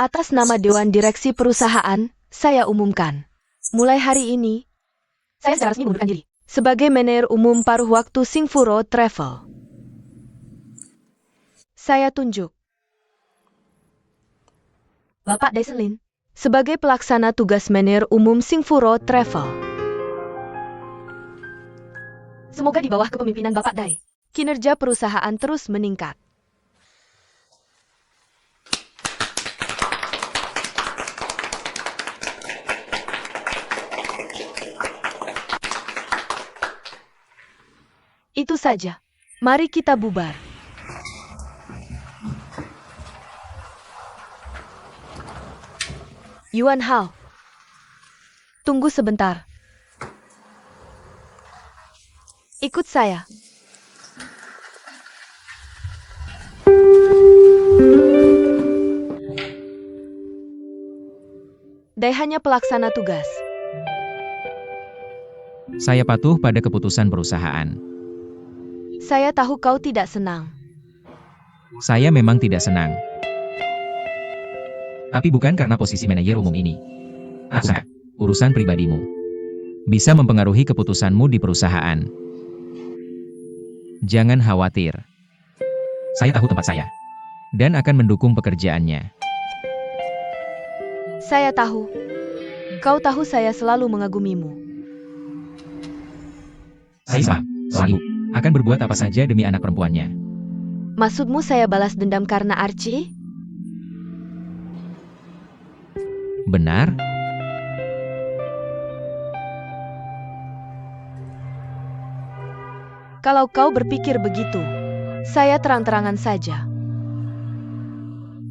Atas nama Dewan Direksi Perusahaan, saya umumkan. Mulai hari ini, saya secara resmi mengundurkan diri sebagai manajer umum paruh waktu Singfuro Travel. Saya tunjuk Bapak Dyson Lin sebagai pelaksana tugas manajer umum Singfuro Travel. Semoga di bawah kepemimpinan Bapak Dai, kinerja perusahaan terus meningkat. Itu saja. Mari kita bubar. Yuan Hao, tunggu sebentar. Ikut saya. Dai hanya pelaksana tugas. Saya patuh pada keputusan perusahaan. Saya tahu kau tidak senang. Saya memang tidak senang. Tapi bukan karena posisi manajer umum ini. Asa, urusan pribadimu bisa mempengaruhi keputusanmu di perusahaan. Jangan khawatir. Saya tahu tempat saya dan akan mendukung pekerjaannya. Saya tahu. Kau tahu saya selalu mengagumimu. Saya selalu akan berbuat apa saja demi anak perempuannya. Maksudmu saya balas dendam karena Archie? Benar? Kalau kau berpikir begitu, saya terang-terangan saja.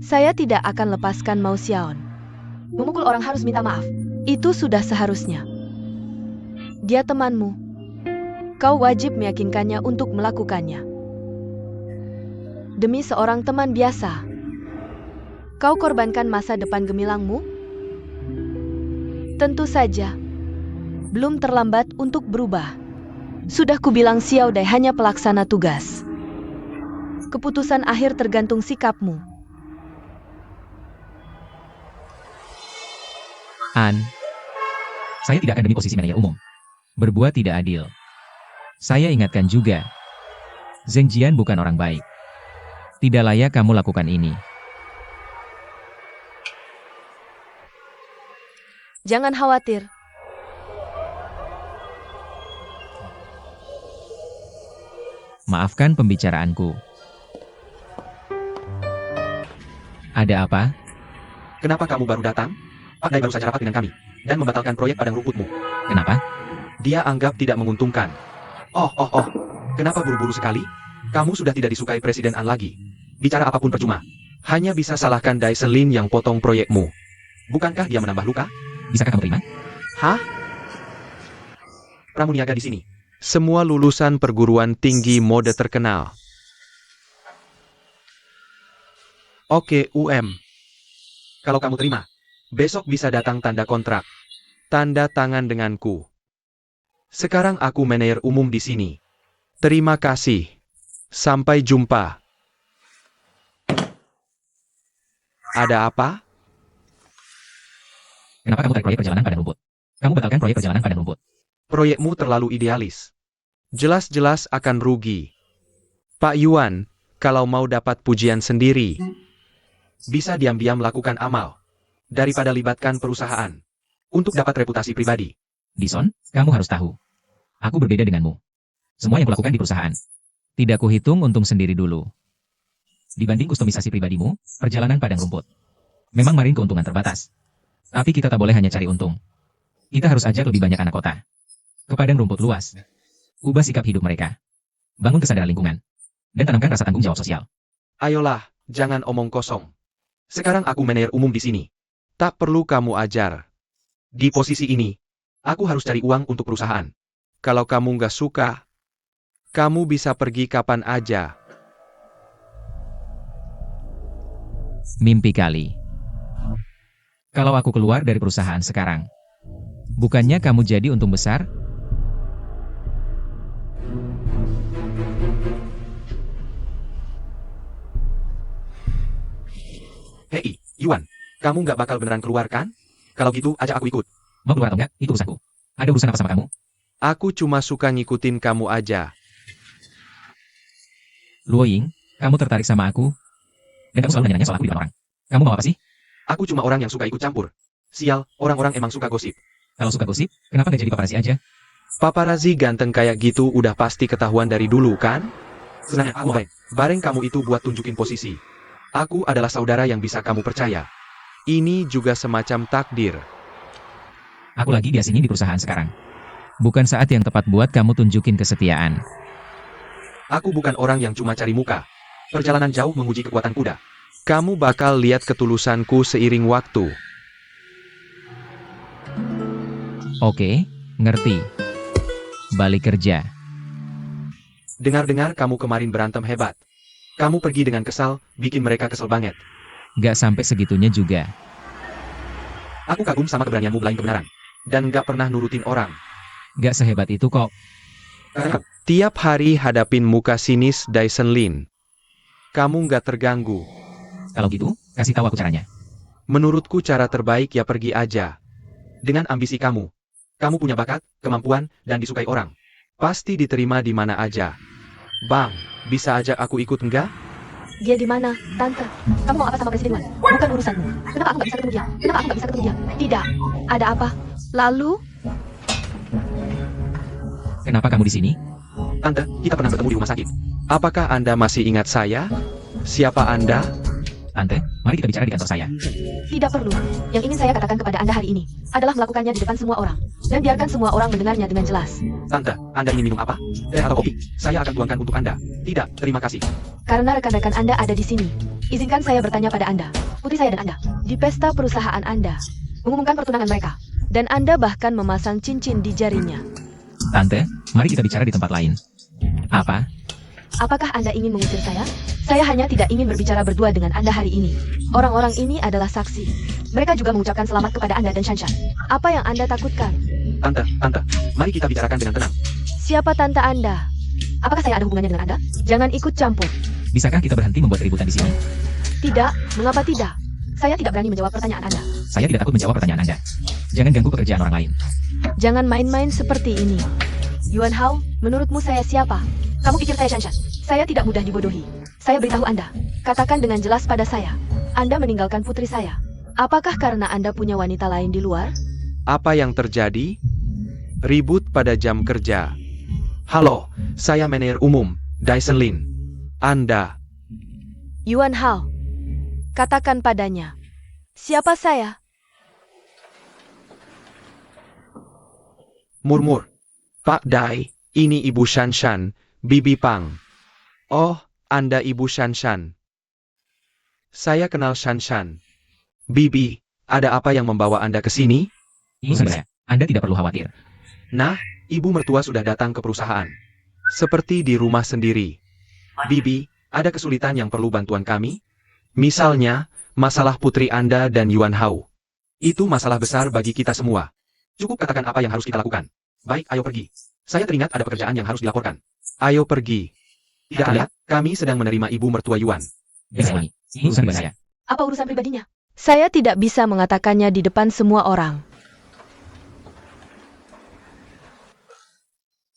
Saya tidak akan lepaskan Mao Xiaon. Memukul orang harus minta maaf. Itu sudah seharusnya. Dia temanmu. Kau wajib meyakinkannya untuk melakukannya. Demi seorang teman biasa, kau korbankan masa depan gemilangmu? Tentu saja, belum terlambat untuk berubah. Sudah kubilang Xiao Dai hanya pelaksana tugas. Keputusan akhir tergantung sikapmu. Saya tidak akan demi posisi manajer umum berbuat tidak adil. Saya ingatkan juga, Zheng Jian bukan orang baik. Tidak layak kamu lakukan ini. Jangan khawatir. Maafkan pembicaraanku. Ada apa? Kenapa kamu baru datang? Pak Dai baru saja rapat dengan kami dan membatalkan proyek padang rumputmu. Kenapa? Dia anggap tidak menguntungkan. Oh. Kenapa buru-buru sekali? Kamu sudah tidak disukai Presiden An lagi. Bicara apapun percuma. Hanya bisa salahkan Dyson Lin yang potong proyekmu. Bukankah dia menambah luka? Bisakah kamu terima? Hah? Pramuniaga di sini. Semua lulusan perguruan tinggi mode terkenal. Oke, Kalau kamu terima, besok bisa datang tanda kontrak. Tanda tangan denganku. Sekarang aku manajer umum di sini. Terima kasih. Sampai jumpa. Ada apa? Kenapa kamu tarik proyek perjalanan padang rumput? Kamu batalkan proyek perjalanan padang rumput. Proyekmu terlalu idealis. Jelas-jelas akan rugi. Pak Yuan, kalau mau dapat pujian sendiri, bisa diam-diam lakukan amal. Daripada libatkan perusahaan. Untuk dapat reputasi pribadi. Dyson, kamu harus tahu. Aku berbeda denganmu. Semua yang kulakukan di perusahaan. Tidak kuhitung untung sendiri dulu. Dibanding kustomisasi pribadimu, perjalanan padang rumput memang marin keuntungan terbatas. Tapi kita tak boleh hanya cari untung. Kita harus ajak lebih banyak anak kota ke padang rumput luas. Ubah sikap hidup mereka. Bangun kesadaran lingkungan. Dan tanamkan rasa tanggung jawab sosial. Ayolah, jangan omong kosong. Sekarang aku manajer umum di sini. Tak perlu kamu ajar. Di posisi ini, aku harus cari uang untuk perusahaan. Kalau kamu nggak suka, kamu bisa pergi kapan aja. Mimpi kali. Kalau aku keluar dari perusahaan sekarang, bukannya kamu jadi untung besar? Hei, Yuan. Kamu nggak bakal beneran keluar kan? Kalau gitu, ajak aku ikut. Mau keluar atau enggak, itu urusanku. Ada urusan apa sama kamu? Aku cuma suka ngikutin kamu aja. Luo Ying, kamu tertarik sama aku? Dan kamu selalu nanya-nanya soal aku di depan orang. Kamu mau apa sih? Aku cuma orang yang suka ikut campur. Sial, orang-orang emang suka gosip. Kalau suka gosip, kenapa nggak jadi paparazzi aja? Paparazi ganteng kayak gitu udah pasti ketahuan dari dulu kan? Senang aku baik. Bareng kamu itu buat tunjukin posisi. Aku adalah saudara yang bisa kamu percaya. Ini juga semacam takdir. Aku lagi di sini di perusahaan sekarang. Bukan saat yang tepat buat kamu tunjukin kesetiaan. Aku bukan orang yang cuma cari muka. Perjalanan jauh menguji kekuatan kuda. Kamu bakal lihat ketulusanku seiring waktu. Oke, ngerti. Balik kerja. Dengar-dengar kamu kemarin berantem hebat. Kamu pergi dengan kesal, bikin mereka kesel banget. Gak sampai segitunya juga. Aku kagum sama keberanianmu belain kebenaran. Dan gak pernah nurutin orang. Gak sehebat itu kok. Tiap hari hadapin muka sinis Dyson Lin. Kamu gak terganggu. Kalau gitu, kasih tahu aku caranya. Menurutku cara terbaik ya pergi aja. Dengan ambisi kamu. Kamu punya bakat, kemampuan, dan disukai orang. Pasti diterima di mana aja. Bang, bisa ajak aku ikut enggak? Dia di mana, Tante? Kamu mau apa sama Presiden Wan? Bukan urusanmu. Kenapa aku nggak bisa ketemu dia? Kenapa aku nggak bisa ketemu dia? Tidak. Ada apa? Lalu? Kenapa kamu di sini? Tante, kita pernah bertemu di rumah sakit. Apakah Anda masih ingat saya? Siapa Anda? Tante, mari kita bicara di kantor saya. Tidak perlu. Yang ingin saya katakan kepada Anda hari ini adalah melakukannya di depan semua orang. Dan biarkan semua orang mendengarnya dengan jelas. Tante, Anda ingin minum apa? Teh atau kopi? Saya akan tuangkan untuk Anda. Tidak, terima kasih. Karena rekan-rekan Anda ada di sini, izinkan saya bertanya pada Anda, putri saya dan Anda, di pesta perusahaan Anda, mengumumkan pertunangan mereka, dan Anda bahkan memasang cincin di jarinya. Tante, mari kita bicara di tempat lain. Apa? Apakah Anda ingin mengusir saya? Saya hanya tidak ingin berbicara berdua dengan Anda hari ini. Orang-orang ini adalah saksi. Mereka juga mengucapkan selamat kepada Anda dan Shanshan. Apa yang Anda takutkan? Tante, mari kita bicarakan dengan tenang. Siapa tante Anda? Apakah saya ada hubungannya dengan Anda? Jangan ikut campur. Bisakah kita berhenti membuat keributan di sini? Tidak, mengapa tidak? Saya tidak berani menjawab pertanyaan Anda. Saya tidak takut menjawab pertanyaan Anda. Jangan ganggu pekerjaan orang lain. Jangan main-main seperti ini. Yuan Hao, menurutmu saya siapa? Kamu pikir saya Shanshan? Saya tidak mudah dibodohi. Saya beritahu Anda. Katakan dengan jelas pada saya. Anda meninggalkan putri saya. Apakah karena Anda punya wanita lain di luar? Apa yang terjadi? Ribut pada jam kerja. Halo, saya manajer umum, Dyson Lin. Anda. Yuan Hao. Katakan padanya. Siapa saya? Murmur. Pak Dai, ini Ibu Shanshan, Bibi Pang. Oh, Anda Ibu Shanshan. Saya kenal Shanshan. Bibi, ada apa yang membawa Anda ke sini? Urusan saya. Anda tidak perlu khawatir. Nah, Ibu mertua sudah datang ke perusahaan. Seperti di rumah sendiri. Bibi, ada kesulitan yang perlu bantuan kami? Misalnya, masalah putri Anda dan Yuan Hao. Itu masalah besar bagi kita semua. Cukup katakan apa yang harus kita lakukan. Baik, ayo pergi. Saya teringat ada pekerjaan yang harus dilaporkan. Ayo pergi. Tidak lihat, kami sedang menerima ibu mertua Yuan. Biasa ini. Ini urusan pribadi saya. Apa urusan pribadinya? Saya tidak bisa mengatakannya di depan semua orang.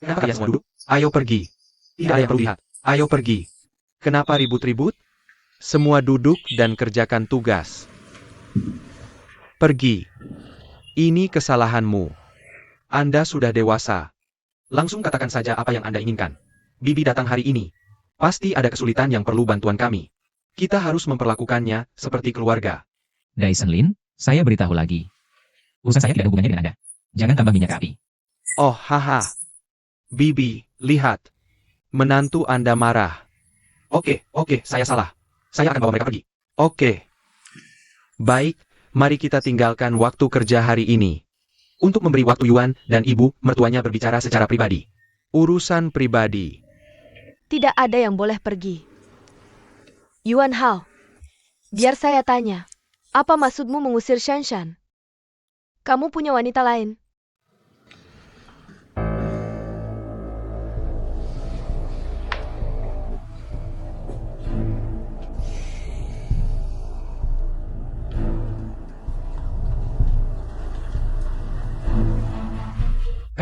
Kenapa kalian semua duduk? Ayo pergi. Tidak ada yang perlu lihat. Ayo pergi. Kenapa ribut-ribut? Semua duduk dan kerjakan tugas. Pergi. Ini kesalahanmu. Anda sudah dewasa. Langsung katakan saja apa yang Anda inginkan. Bibi datang hari ini. Pasti ada kesulitan yang perlu bantuan kami. Kita harus memperlakukannya seperti keluarga. Dyson Lin, saya beritahu lagi. Urusan saya tidak ada hubungannya dengan Anda. Jangan tambah minyak ke api. Oh, haha. Bibi, lihat. Menantu Anda marah. Oke, saya salah. Saya akan bawa mereka pergi. Oke. Baik, mari kita tinggalkan waktu kerja hari ini. Untuk memberi waktu Yuan dan ibu mertuanya berbicara secara pribadi. Urusan pribadi. Tidak ada yang boleh pergi. Yuan Hao, biar saya tanya. Apa maksudmu mengusir Shanshan? Kamu punya wanita lain.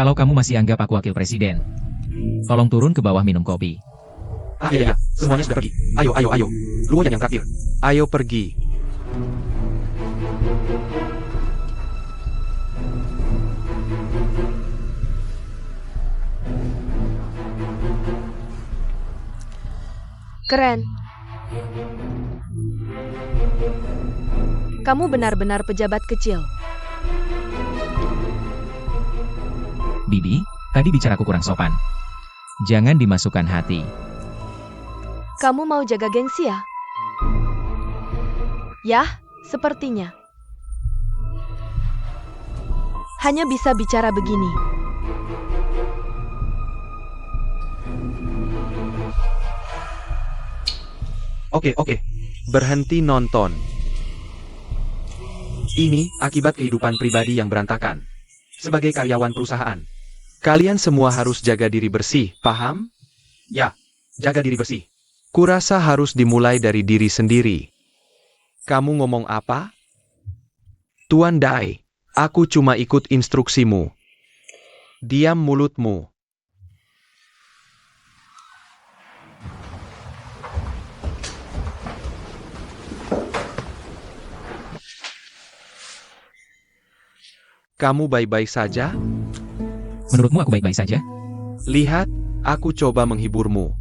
Kalau kamu masih anggap aku wakil presiden, tolong turun ke bawah minum kopi. Ya, semuanya sudah pergi. Ayo. Luo yang terakhir. Ayo pergi. Keren. Kamu benar-benar pejabat kecil. Bibi, tadi bicaraku kurang sopan. Jangan dimasukkan hati. Kamu mau jaga gengsi ya? Yah, sepertinya. Hanya bisa bicara begini. Oke. Berhenti nonton. Ini akibat kehidupan pribadi yang berantakan. Sebagai karyawan perusahaan, kalian semua harus jaga diri bersih, paham? Ya, jaga diri bersih. Kurasa harus dimulai dari diri sendiri. Kamu ngomong apa? Tuan Dai, aku cuma ikut instruksimu. Diam mulutmu. Kamu baik-baik saja? Menurutmu aku baik-baik saja? Lihat, aku coba menghiburmu.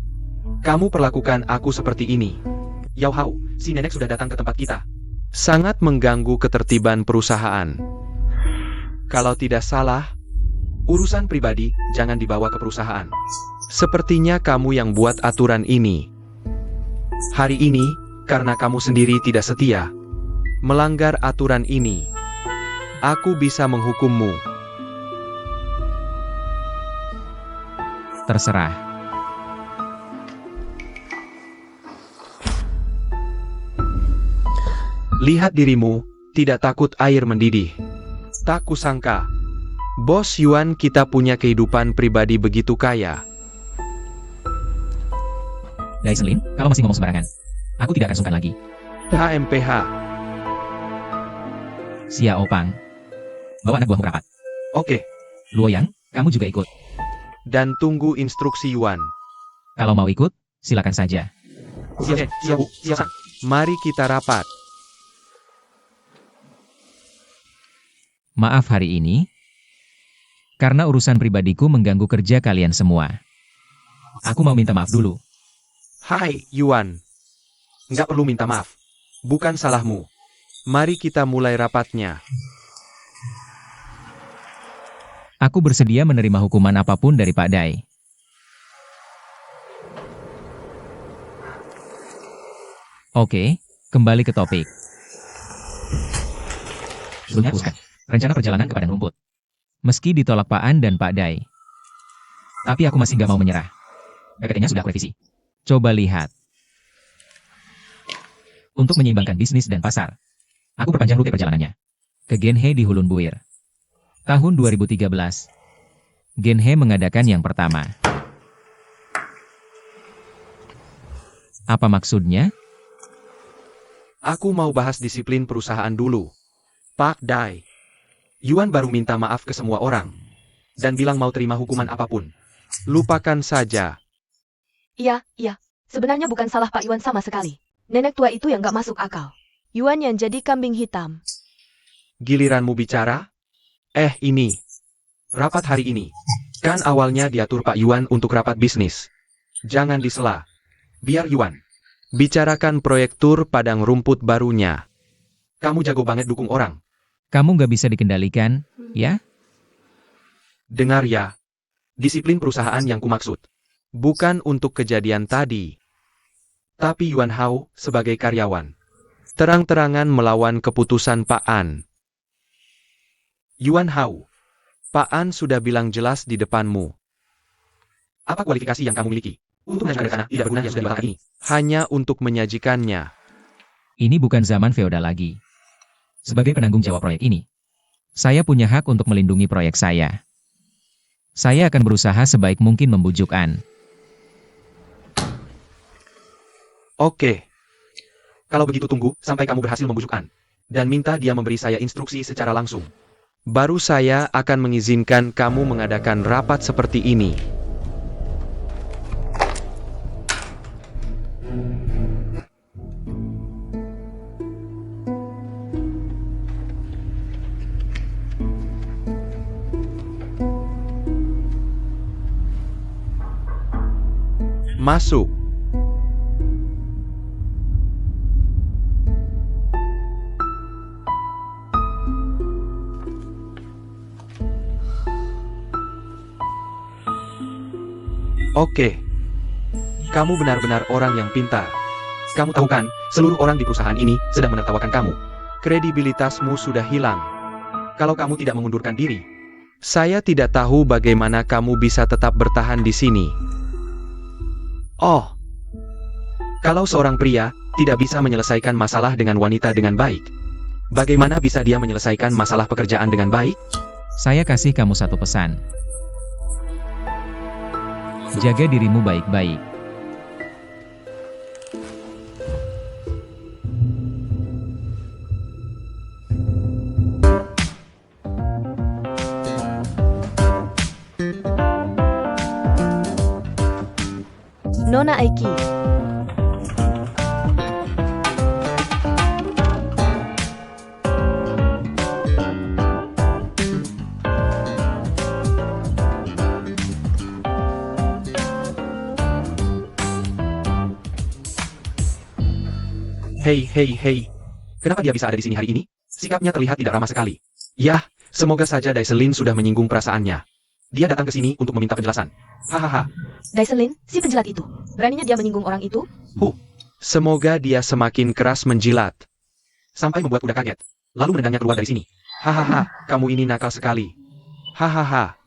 Kamu perlakukan aku seperti ini. Yao Hao, si nenek sudah datang ke tempat kita. Sangat mengganggu ketertiban perusahaan. Kalau tidak salah, urusan pribadi jangan dibawa ke perusahaan. Sepertinya kamu yang buat aturan ini. Hari ini, karena kamu sendiri tidak setia, melanggar aturan ini, aku bisa menghukummu. Terserah. Lihat dirimu, tidak takut air mendidih. Tak kusangka, Bos Yuan kita punya kehidupan pribadi begitu kaya. Dai Senlin, kalau masih ngomong sembarangan, aku tidak akan sungkan lagi. HMPH. Xiao Pang, bawa anak buahmu rapat. Oke, Luo Yang, kamu juga ikut. dan tunggu instruksi Yuan. Kalau mau ikut, silakan saja. Siap. Mari kita rapat. Maaf hari ini, karena urusan pribadiku mengganggu kerja kalian semua. Aku mau minta maaf dulu. Hai, Yuan. Nggak perlu minta maaf. Bukan salahmu. Mari kita mulai rapatnya. Aku bersedia menerima hukuman apapun dari Pak Dai. Oke, kembali ke topik. Sebelumnya aku rencana perjalanan ke padang rumput. Meski ditolak Pak An dan Pak Dai. Tapi aku masih nggak mau menyerah. PPT-nya sudah aku revisi. Coba lihat. Untuk menyeimbangkan bisnis dan pasar, aku perpanjang rute perjalanannya. Ke Genhe di Hulun Buir. Tahun 2013. Genhe mengadakan yang pertama. Apa maksudnya? Aku mau bahas disiplin perusahaan dulu. Pak Dai. Yuan baru minta maaf ke semua orang. Dan bilang mau terima hukuman apapun. Lupakan saja. Iya. Sebenarnya bukan salah Pak Yuan sama sekali. Nenek tua itu yang gak masuk akal. Yuan yang jadi kambing hitam. Giliranmu bicara? Ini. Rapat hari ini. Kan awalnya diatur Pak Yuan untuk rapat bisnis. Jangan disela. Biar Yuan bicarakan proyek tur padang rumput barunya. Kamu jago banget dukung orang. Kamu nggak bisa dikendalikan, ya? Dengar ya. Disiplin perusahaan yang kumaksud. Bukan untuk kejadian tadi. Tapi Yuan Hao sebagai karyawan. Terang-terangan melawan keputusan Pak An. Yuan Hao. Pak An sudah bilang jelas di depanmu. Apa kualifikasi yang kamu miliki? Untuk menaikkan dana tidak berguna yang sudah dibatalkan ini. Hanya untuk menyajikannya. Ini bukan zaman feodal lagi. Sebagai penanggung jawab proyek ini, saya punya hak untuk melindungi proyek saya. Saya akan berusaha sebaik mungkin membujuk An. Oke. Kalau begitu tunggu sampai kamu berhasil membujuk An. Dan minta dia memberi saya instruksi secara langsung. Baru saya akan mengizinkan kamu mengadakan rapat seperti ini. Masuk. Oke. Kamu benar-benar orang yang pintar. Kamu tahu kan, seluruh orang di perusahaan ini sedang menertawakan kamu. Kredibilitasmu sudah hilang. Kalau kamu tidak mengundurkan diri, saya tidak tahu bagaimana kamu bisa tetap bertahan di sini. Oh, kalau seorang pria tidak bisa menyelesaikan masalah dengan wanita dengan baik, bagaimana bisa dia menyelesaikan masalah pekerjaan dengan baik? Saya kasih kamu satu pesan. Jaga dirimu baik-baik. Nona Aiki. Hei. Kenapa dia bisa ada di sini hari ini? Sikapnya terlihat tidak ramah sekali. Yah, semoga saja Daiselin sudah menyinggung perasaannya. Dia datang ke sini untuk meminta penjelasan. Hahaha. Daiselin, si penjilat itu. Beraninya dia menyinggung orang itu? Semoga dia semakin keras menjilat. Sampai membuat kuda kaget. Lalu menendangnya keluar dari sini. Hahaha, kamu ini nakal sekali. Hahaha.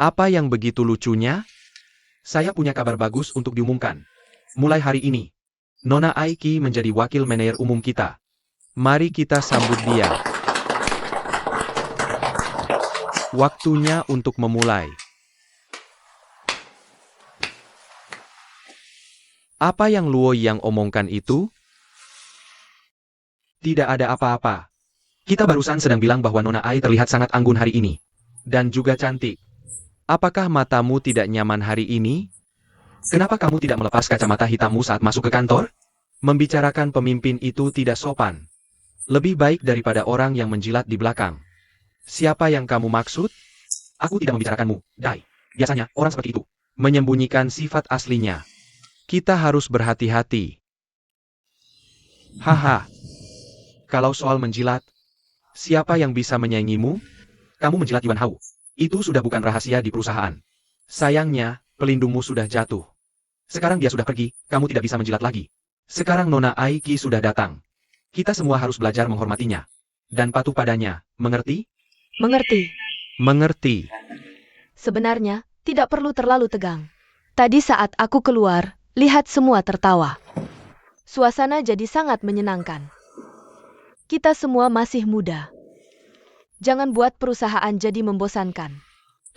Apa yang begitu lucunya? Saya punya kabar bagus untuk diumumkan. Mulai hari ini, Nona Aiki menjadi wakil manajer umum kita. Mari kita sambut dia. Waktunya untuk memulai. Apa yang Luo yang omongkan itu? Tidak ada apa-apa. Kita barusan sedang bilang bahwa Nona Ai terlihat sangat anggun hari ini. Dan juga cantik. Apakah matamu tidak nyaman hari ini? Kenapa kamu tidak melepas kacamata hitammu saat masuk ke kantor? Membicarakan pemimpin itu tidak sopan. Lebih baik daripada orang yang menjilat di belakang. Siapa yang kamu maksud? Aku tidak membicarakanmu, Dai. Biasanya, orang seperti itu menyembunyikan sifat aslinya. Kita harus berhati-hati. Haha. Kalau soal menjilat, siapa yang bisa menyaingimu? Kamu menjilat Yuan Hao. Itu sudah bukan rahasia di perusahaan. Sayangnya, pelindungmu sudah jatuh. Sekarang dia sudah pergi, kamu tidak bisa menjilat lagi. Sekarang Nona Aiki sudah datang. Kita semua harus belajar menghormatinya. Dan patuh padanya, mengerti? Mengerti. Mengerti. Sebenarnya, tidak perlu terlalu tegang. Tadi saat aku keluar, lihat semua tertawa. Suasana jadi sangat menyenangkan. Kita semua masih muda. Jangan buat perusahaan jadi membosankan.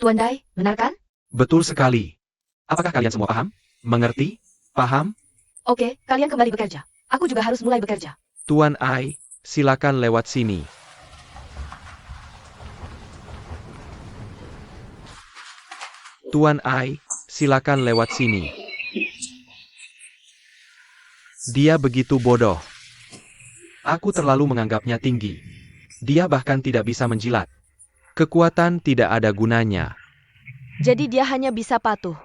Tuan Dai, benar kan? Betul sekali. Apakah kalian semua paham? Mengerti? Paham? Oke, kalian kembali bekerja. Aku juga harus mulai bekerja. Tuan Ai, silakan lewat sini. Tuan Ai, silakan lewat sini. Dia begitu bodoh. Aku terlalu menganggapnya tinggi. Dia bahkan tidak bisa menjilat. Kekuatan tidak ada gunanya. Jadi dia hanya bisa patuh.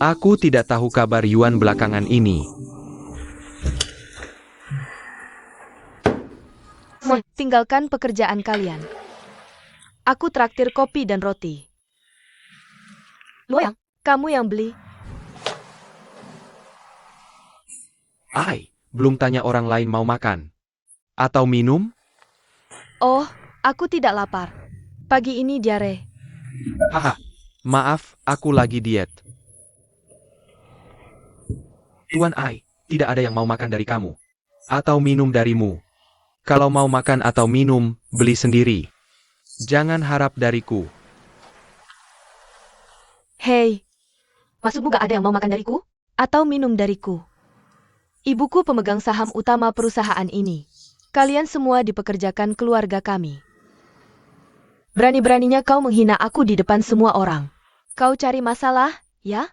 Aku tidak tahu kabar Yuan belakangan ini. Tinggalkan pekerjaan kalian. Aku traktir kopi dan roti. Luoyang, kamu yang beli. Ai, belum tanya orang lain mau makan. Atau minum? Oh, aku tidak lapar. Pagi ini diare. Haha, maaf, aku lagi diet. Tuan Ai, tidak ada yang mau makan dari kamu. Atau minum darimu. Kalau mau makan atau minum, beli sendiri. Jangan harap dariku. Hei, maksudmu gak ada yang mau makan dariku? Atau minum dariku? Ibuku pemegang saham utama perusahaan ini. Kalian semua dipekerjakan keluarga kami. Berani-beraninya kau menghina aku di depan semua orang. Kau cari masalah, ya?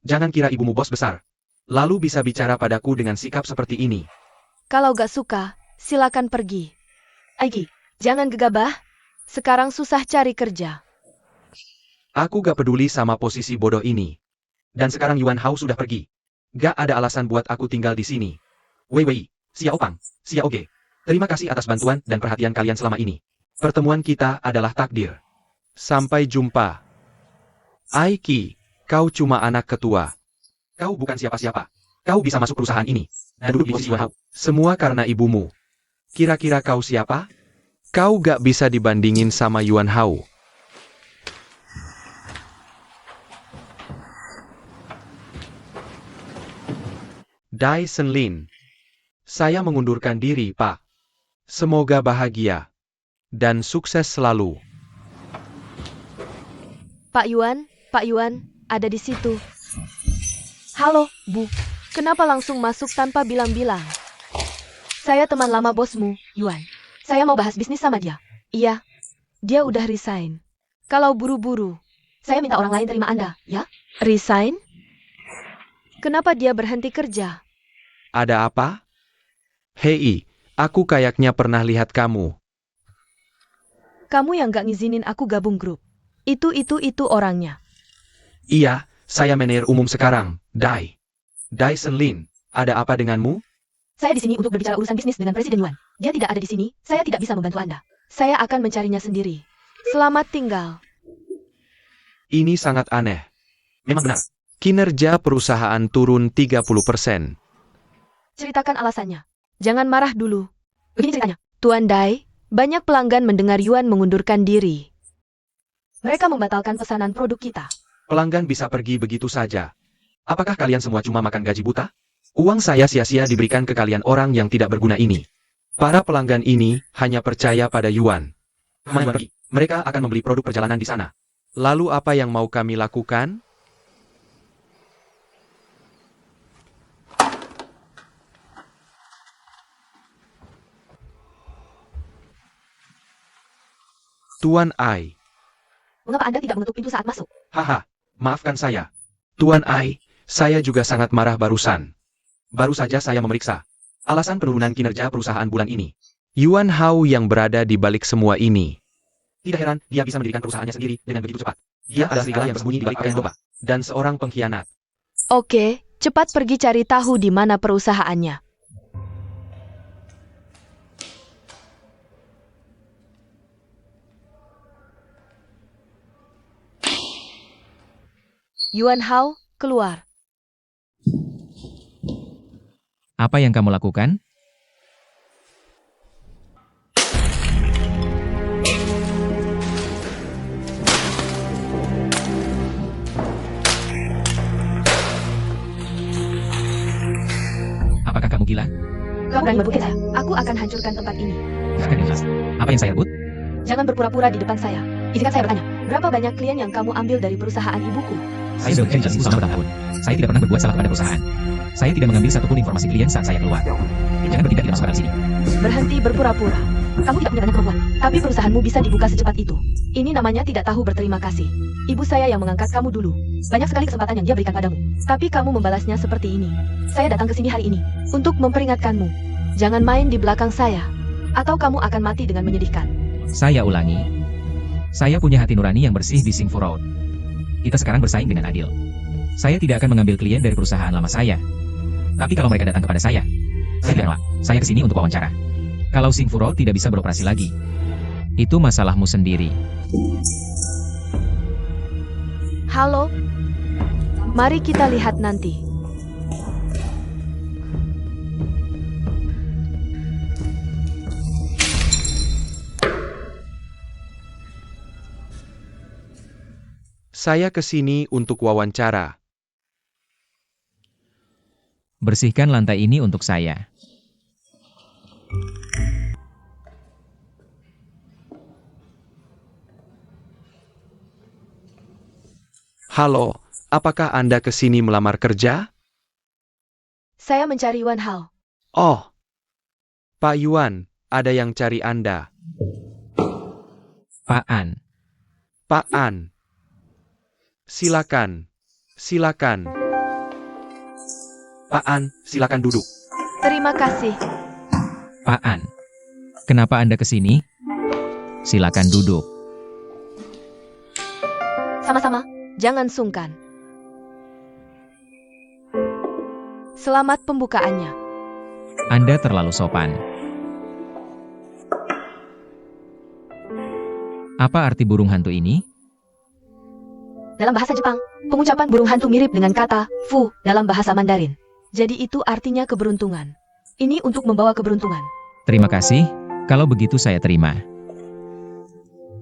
Jangan kira ibumu bos besar. Lalu bisa bicara padaku dengan sikap seperti ini. Kalau gak suka, silakan pergi. Aigi, jangan gegabah. Sekarang susah cari kerja. Aku gak peduli sama posisi bodoh ini. Dan sekarang Yuan Hao sudah pergi. Gak ada alasan buat aku tinggal di sini. Wei Wei, Xiao Pang, Xiao Ge. Terima kasih atas bantuan dan perhatian kalian selama ini. Pertemuan kita adalah takdir. Sampai jumpa. Aiki, kau cuma anak ketua. Kau bukan siapa-siapa. Kau bisa masuk perusahaan ini. Dan duduk di posisi Yuan Hao. Semua karena ibumu. Kira-kira kau siapa? Kau gak bisa dibandingin sama Yuan Hao. Dai Senlin. Saya mengundurkan diri, Pak. Semoga bahagia dan sukses selalu. Pak Yuan, ada di situ. Halo, Bu. Kenapa langsung masuk tanpa bilang-bilang? Saya teman lama bosmu, Yuan. Saya mau bahas bisnis sama dia. Iya, dia udah resign. Kalau buru-buru, saya minta orang lain terima Anda, ya? Resign? Kenapa dia berhenti kerja? Ada apa? Hei, aku kayaknya pernah lihat kamu. Kamu yang gak ngizinin aku gabung grup. Itu orangnya. Iya, saya manajer umum sekarang, Dai. Dai Senlin, ada apa denganmu? Saya di sini untuk berbicara urusan bisnis dengan Presiden Yuan. Dia tidak ada di sini, saya tidak bisa membantu Anda. Saya akan mencarinya sendiri. Selamat tinggal. Ini sangat aneh. Memang benar. Kinerja perusahaan turun 30%. Ceritakan alasannya. Jangan marah dulu. Begini ceritanya. Tuan Dai, banyak pelanggan mendengar Yuan mengundurkan diri. Mereka membatalkan pesanan produk kita. Pelanggan bisa pergi begitu saja. Apakah kalian semua cuma makan gaji buta? Uang saya sia-sia diberikan ke kalian orang yang tidak berguna ini. Para pelanggan ini hanya percaya pada Yuan. Mari, mereka akan membeli produk perjalanan di sana. Lalu apa yang mau kami lakukan? Tuan Ai. Mengapa Anda tidak menutup pintu saat masuk? Haha, maafkan saya. Tuan Ai, saya juga sangat marah barusan. Baru saja saya memeriksa alasan penurunan kinerja perusahaan bulan ini. Yuan Hao yang berada di balik semua ini. Tidak heran, dia bisa mendirikan perusahaannya sendiri dengan begitu cepat. Dia adalah serigala yang bersembunyi di balik pakaian domba. Dan seorang pengkhianat. Oke, cepat pergi cari tahu di mana perusahaannya. Yuan Hao, keluar. Apa yang kamu lakukan? Apakah kamu gila? Kau berani merebut saya? Aku akan hancurkan tempat ini. Akan jelas. Apa yang saya rebut? Jangan berpura-pura di depan saya. Izinkan saya bertanya, berapa banyak klien yang kamu ambil dari perusahaan ibuku? Saya sudah bekerja di sini selama bertahun. Saya tidak pernah berbuat salah kepada perusahaan. Saya tidak mengambil satupun informasi klien saat saya keluar. Jangan bertindak tidak masuk akal sini. Berhenti berpura-pura. Kamu tidak punya banyak kemampuan, tapi perusahaanmu bisa dibuka secepat itu. Ini namanya tidak tahu berterima kasih. Ibu saya yang mengangkat kamu dulu. Banyak sekali kesempatan yang dia berikan padamu. Tapi kamu membalasnya seperti ini. Saya datang ke sini hari ini untuk memperingatkanmu. Jangan main di belakang saya, atau kamu akan mati dengan menyedihkan. Saya ulangi. Saya punya hati nurani yang bersih di Singfu Road. Kita sekarang bersaing dengan adil. Saya tidak akan mengambil klien dari perusahaan lama saya. Tapi kalau mereka datang kepada saya tidak nolak. Saya kesini untuk wawancara. Kalau Singfu Road tidak bisa beroperasi lagi, itu masalahmu sendiri. Halo? Mari kita lihat nanti. Saya kesini untuk wawancara. Bersihkan lantai ini untuk saya. Halo, apakah Anda kesini melamar kerja? Saya mencari Yuan Hao. Oh, Pak Yuan, ada yang cari Anda. Pak An. Pak An. Silakan. Silakan. Pak An, silakan duduk. Terima kasih. Pak An. Kenapa Anda ke sini? Silakan duduk. Sama-sama, jangan sungkan. Selamat pembukaannya. Anda terlalu sopan. Apa arti burung hantu ini? Dalam bahasa Jepang, pengucapan burung hantu mirip dengan kata fu dalam bahasa Mandarin. Jadi itu artinya keberuntungan. Ini untuk membawa keberuntungan. Terima kasih, kalau begitu saya terima.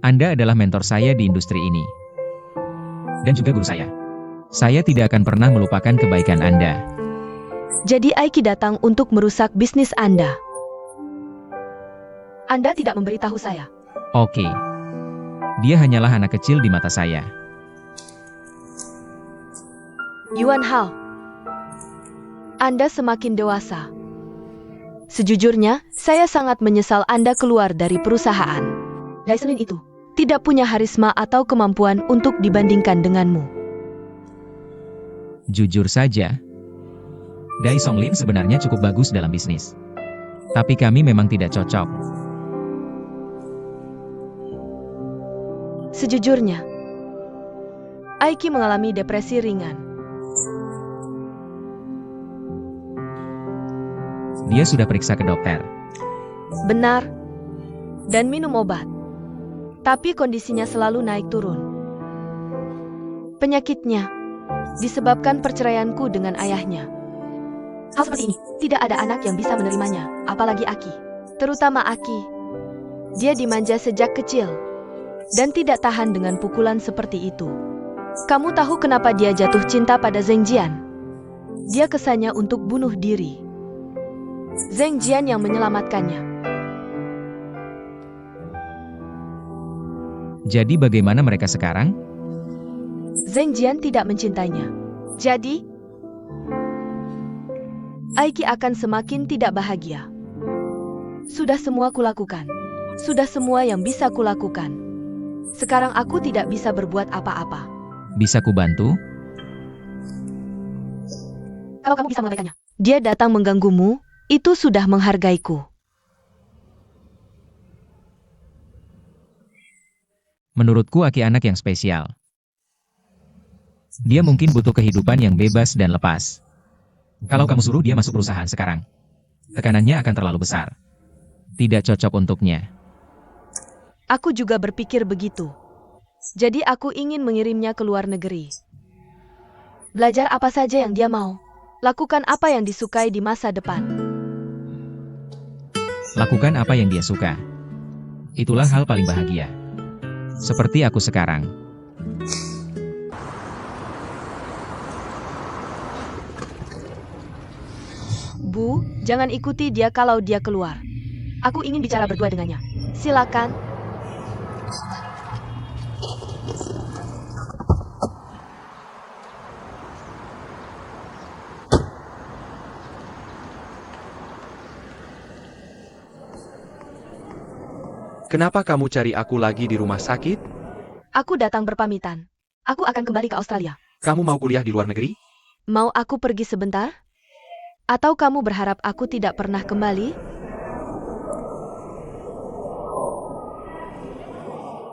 Anda adalah mentor saya di industri ini. Dan juga guru saya. Saya tidak akan pernah melupakan kebaikan Anda. Jadi Aiki datang untuk merusak bisnis Anda. Anda tidak memberitahu saya. Oke. Dia hanyalah anak kecil di mata saya. Yuan Hao, Anda semakin dewasa. Sejujurnya, saya sangat menyesal Anda keluar dari perusahaan. Dai Senin itu tidak punya harisma atau kemampuan untuk dibandingkan denganmu. Jujur saja, Dai Songlin sebenarnya cukup bagus dalam bisnis. Tapi kami memang tidak cocok. Sejujurnya, Aiki mengalami depresi ringan. Dia sudah periksa ke dokter. Benar, dan minum obat. Tapi kondisinya selalu naik turun. Penyakitnya disebabkan perceraianku dengan ayahnya. Hal seperti ini, tidak ada anak yang bisa menerimanya, apalagi Aki. Terutama Aki. Dia dimanja sejak kecil, dan tidak tahan dengan pukulan seperti itu. Kamu tahu kenapa dia jatuh cinta pada Zheng Jian? Dia kesannya untuk bunuh diri. Zheng Jian yang menyelamatkannya. Jadi bagaimana mereka sekarang? Zheng Jian tidak mencintainya. Jadi, Aiki akan semakin tidak bahagia. Sudah semua kulakukan. Sudah semua yang bisa kulakukan. Sekarang aku tidak bisa berbuat apa-apa. Bisa kubantu? Kalau kamu bisa mengabaikannya. Dia datang mengganggumu, itu sudah menghargaiku. Menurutku Aki anak yang spesial. Dia mungkin butuh kehidupan yang bebas dan lepas. Kalau kamu suruh dia masuk perusahaan sekarang, tekanannya akan terlalu besar. Tidak cocok untuknya. Aku juga berpikir begitu. Jadi aku ingin mengirimnya ke luar negeri. Belajar apa saja yang dia mau. Lakukan apa yang disukai di masa depan. Lakukan apa yang dia suka. Itulah hal paling bahagia. Seperti aku sekarang. Bu, jangan ikuti dia kalau dia keluar. Aku ingin bicara berdua dengannya. Silakan. Kenapa kamu cari aku lagi di rumah sakit? Aku datang berpamitan. Aku akan kembali ke Australia. Kamu mau kuliah di luar negeri? Mau aku pergi sebentar? Atau kamu berharap aku tidak pernah kembali?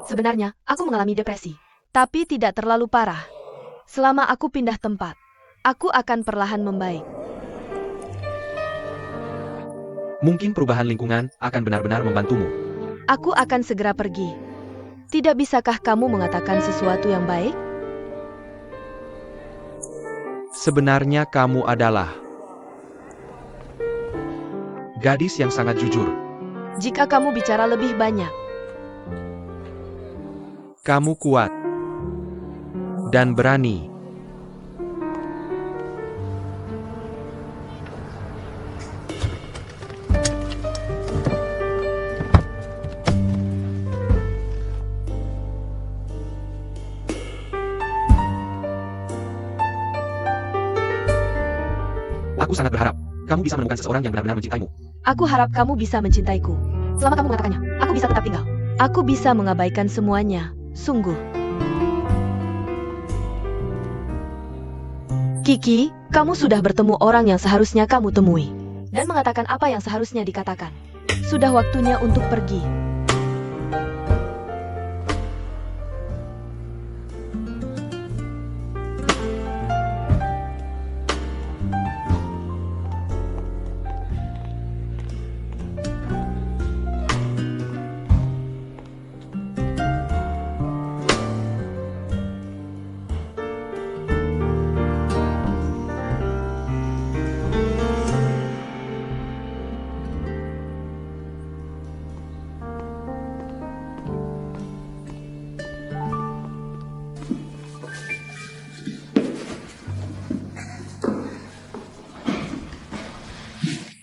Sebenarnya, aku mengalami depresi. Tapi tidak terlalu parah. Selama aku pindah tempat, aku akan perlahan membaik. Mungkin perubahan lingkungan akan benar-benar membantumu. Aku akan segera pergi. Tidak bisakah kamu mengatakan sesuatu yang baik? Sebenarnya kamu adalah gadis yang sangat jujur. Jika kamu bicara lebih banyak, Kamu kuat dan berani. Aku sangat berharap kamu bisa menemukan seseorang yang benar-benar mencintaimu. Aku harap kamu bisa mencintaiku. Selama kamu mengatakannya, aku bisa tetap tinggal. Aku bisa mengabaikan semuanya, sungguh. Kiki, kamu sudah bertemu orang yang seharusnya kamu temui. Dan mengatakan apa yang seharusnya dikatakan. Sudah waktunya untuk pergi.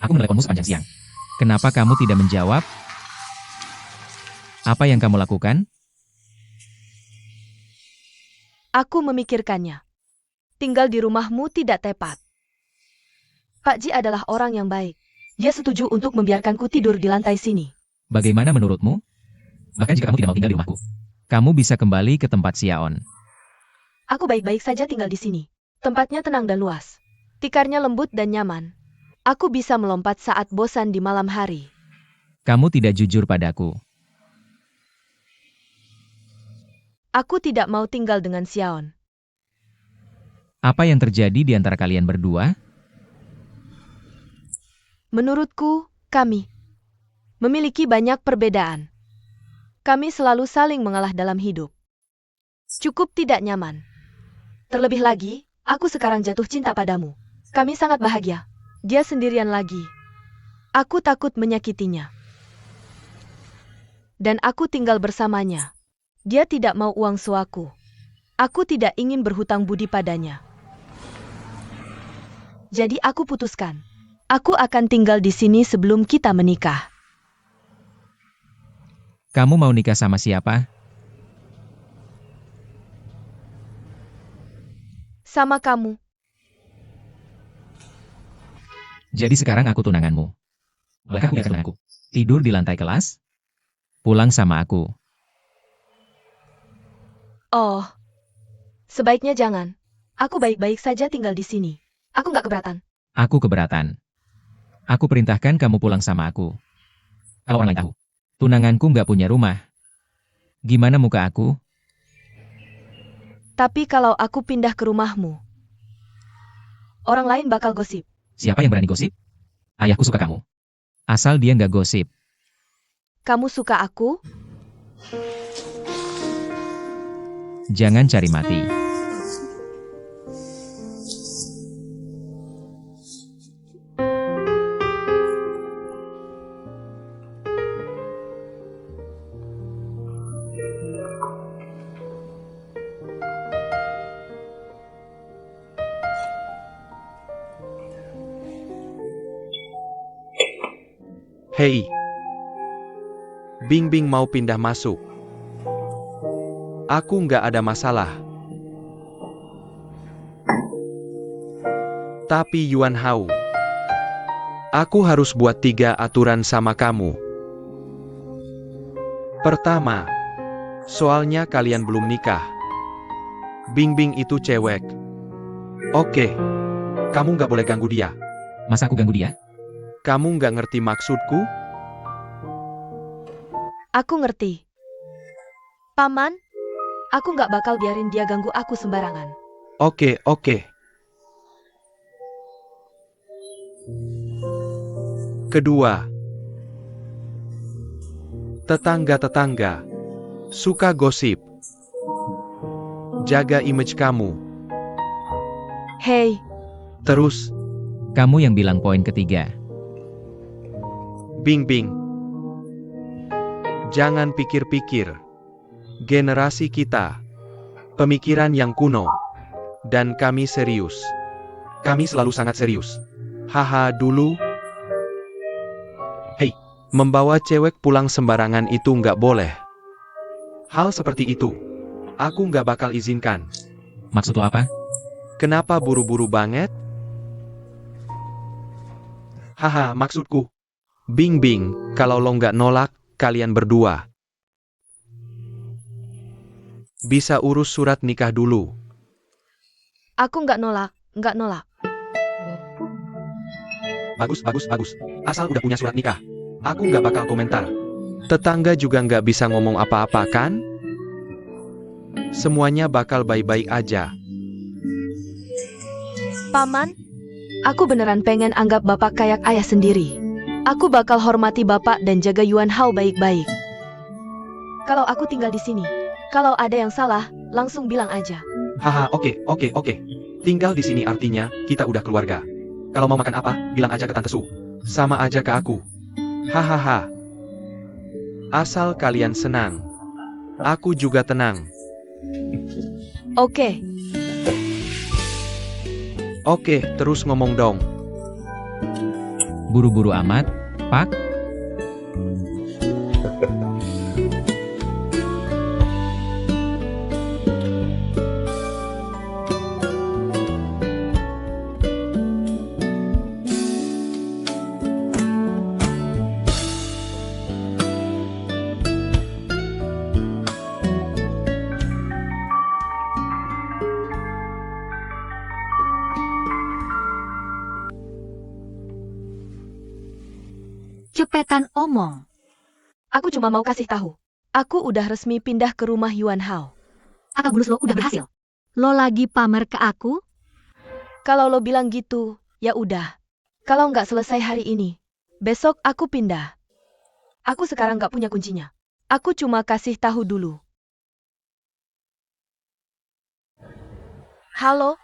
Aku meneleponmu sepanjang siang. Kenapa kamu tidak menjawab? Apa yang kamu lakukan? Aku memikirkannya. Tinggal di rumahmu tidak tepat. Pak Ji adalah orang yang baik. Dia setuju untuk membiarkanku tidur di lantai sini. Bagaimana menurutmu? Bahkan jika kamu tidak mau tinggal di rumahku, kamu bisa kembali ke tempat Xiaon. Aku baik-baik saja tinggal di sini. Tempatnya tenang dan luas. Tikarnya lembut dan nyaman. Aku bisa melompat saat bosan di malam hari. Kamu tidak jujur padaku. Aku tidak mau tinggal dengan Xiaon. Apa yang terjadi di antara kalian berdua? Menurutku, kami memiliki banyak perbedaan. Kami selalu saling mengalah dalam hidup. Cukup tidak nyaman. Terlebih lagi, aku sekarang jatuh cinta padamu. Kami sangat bahagia. Dia sendirian lagi. Aku takut menyakitinya. Dan aku tinggal bersamanya. Dia tidak mau uang suaku. Aku tidak ingin berhutang budi padanya. Jadi aku putuskan. Aku akan tinggal di sini sebelum kita menikah. Kamu mau nikah sama siapa? Sama kamu. Jadi sekarang aku tunanganmu. Bolehkah aku tunanganku? Tidur di lantai kelas? Pulang sama aku. Oh, sebaiknya jangan. Aku baik-baik saja tinggal di sini. Aku nggak keberatan. Aku keberatan. Aku perintahkan kamu pulang sama aku. Kalau orang lain tahu, tunanganku nggak punya rumah. Gimana muka aku? Tapi kalau aku pindah ke rumahmu, orang lain bakal gosip. Siapa yang berani gosip? Ayahku suka kamu. Asal dia nggak gosip. Kamu suka aku? Jangan cari mati. Hei, Bingbing mau pindah masuk. Aku nggak ada masalah. Tapi Yuan Hao, aku harus buat 3 aturan sama kamu. Pertama, soalnya kalian belum nikah. Bingbing itu cewek. Oke, kamu nggak boleh ganggu dia. Masa aku ganggu dia? Kamu nggak ngerti maksudku? Aku ngerti. Paman, aku nggak bakal biarin dia ganggu aku sembarangan. Oke. Kedua, tetangga-tetangga suka gosip. Jaga image kamu. Hei, Terus, Kamu yang bilang poin ketiga. Bingbing, jangan pikir-pikir. Generasi kita, pemikiran yang kuno, dan kami serius. Kami selalu sangat serius. Haha dulu. Hei, membawa cewek pulang sembarangan itu nggak boleh. Hal seperti itu, aku nggak bakal izinkan. Maksud lo apa? Kenapa buru-buru banget? Haha, maksudku. Bing Bing, kalau lo nggak nolak, kalian berdua bisa urus surat nikah dulu. Aku nggak nolak, nggak nolak. Bagus, bagus, bagus. Asal udah punya surat nikah, aku nggak bakal komentar. Tetangga juga nggak bisa ngomong apa-apa kan? Semuanya bakal baik-baik aja. Paman, aku beneran pengen anggap bapak kayak ayah sendiri. Aku bakal hormati bapak dan jaga Yuan Hao baik-baik. Kalau aku tinggal di sini, kalau ada yang salah, langsung bilang aja. Haha, oke. Tinggal di sini artinya, kita udah keluarga. Kalau mau makan apa, bilang aja ke Tante Su. Sama aja ke aku. Hahaha. Asal kalian senang, aku juga tenang. Oke, Oke, terus ngomong dong. Buru-buru amat, Pak. Cepetan omong. aku cuma mau kasih tahu. Aku udah resmi pindah ke rumah Yuan Hao. Akal bulus lo udah berhasil. Lo lagi pamer ke aku? Kalau lo bilang gitu, ya udah. Kalau nggak selesai hari ini, besok aku pindah. Aku sekarang nggak punya kuncinya. Aku cuma kasih tahu dulu. Halo?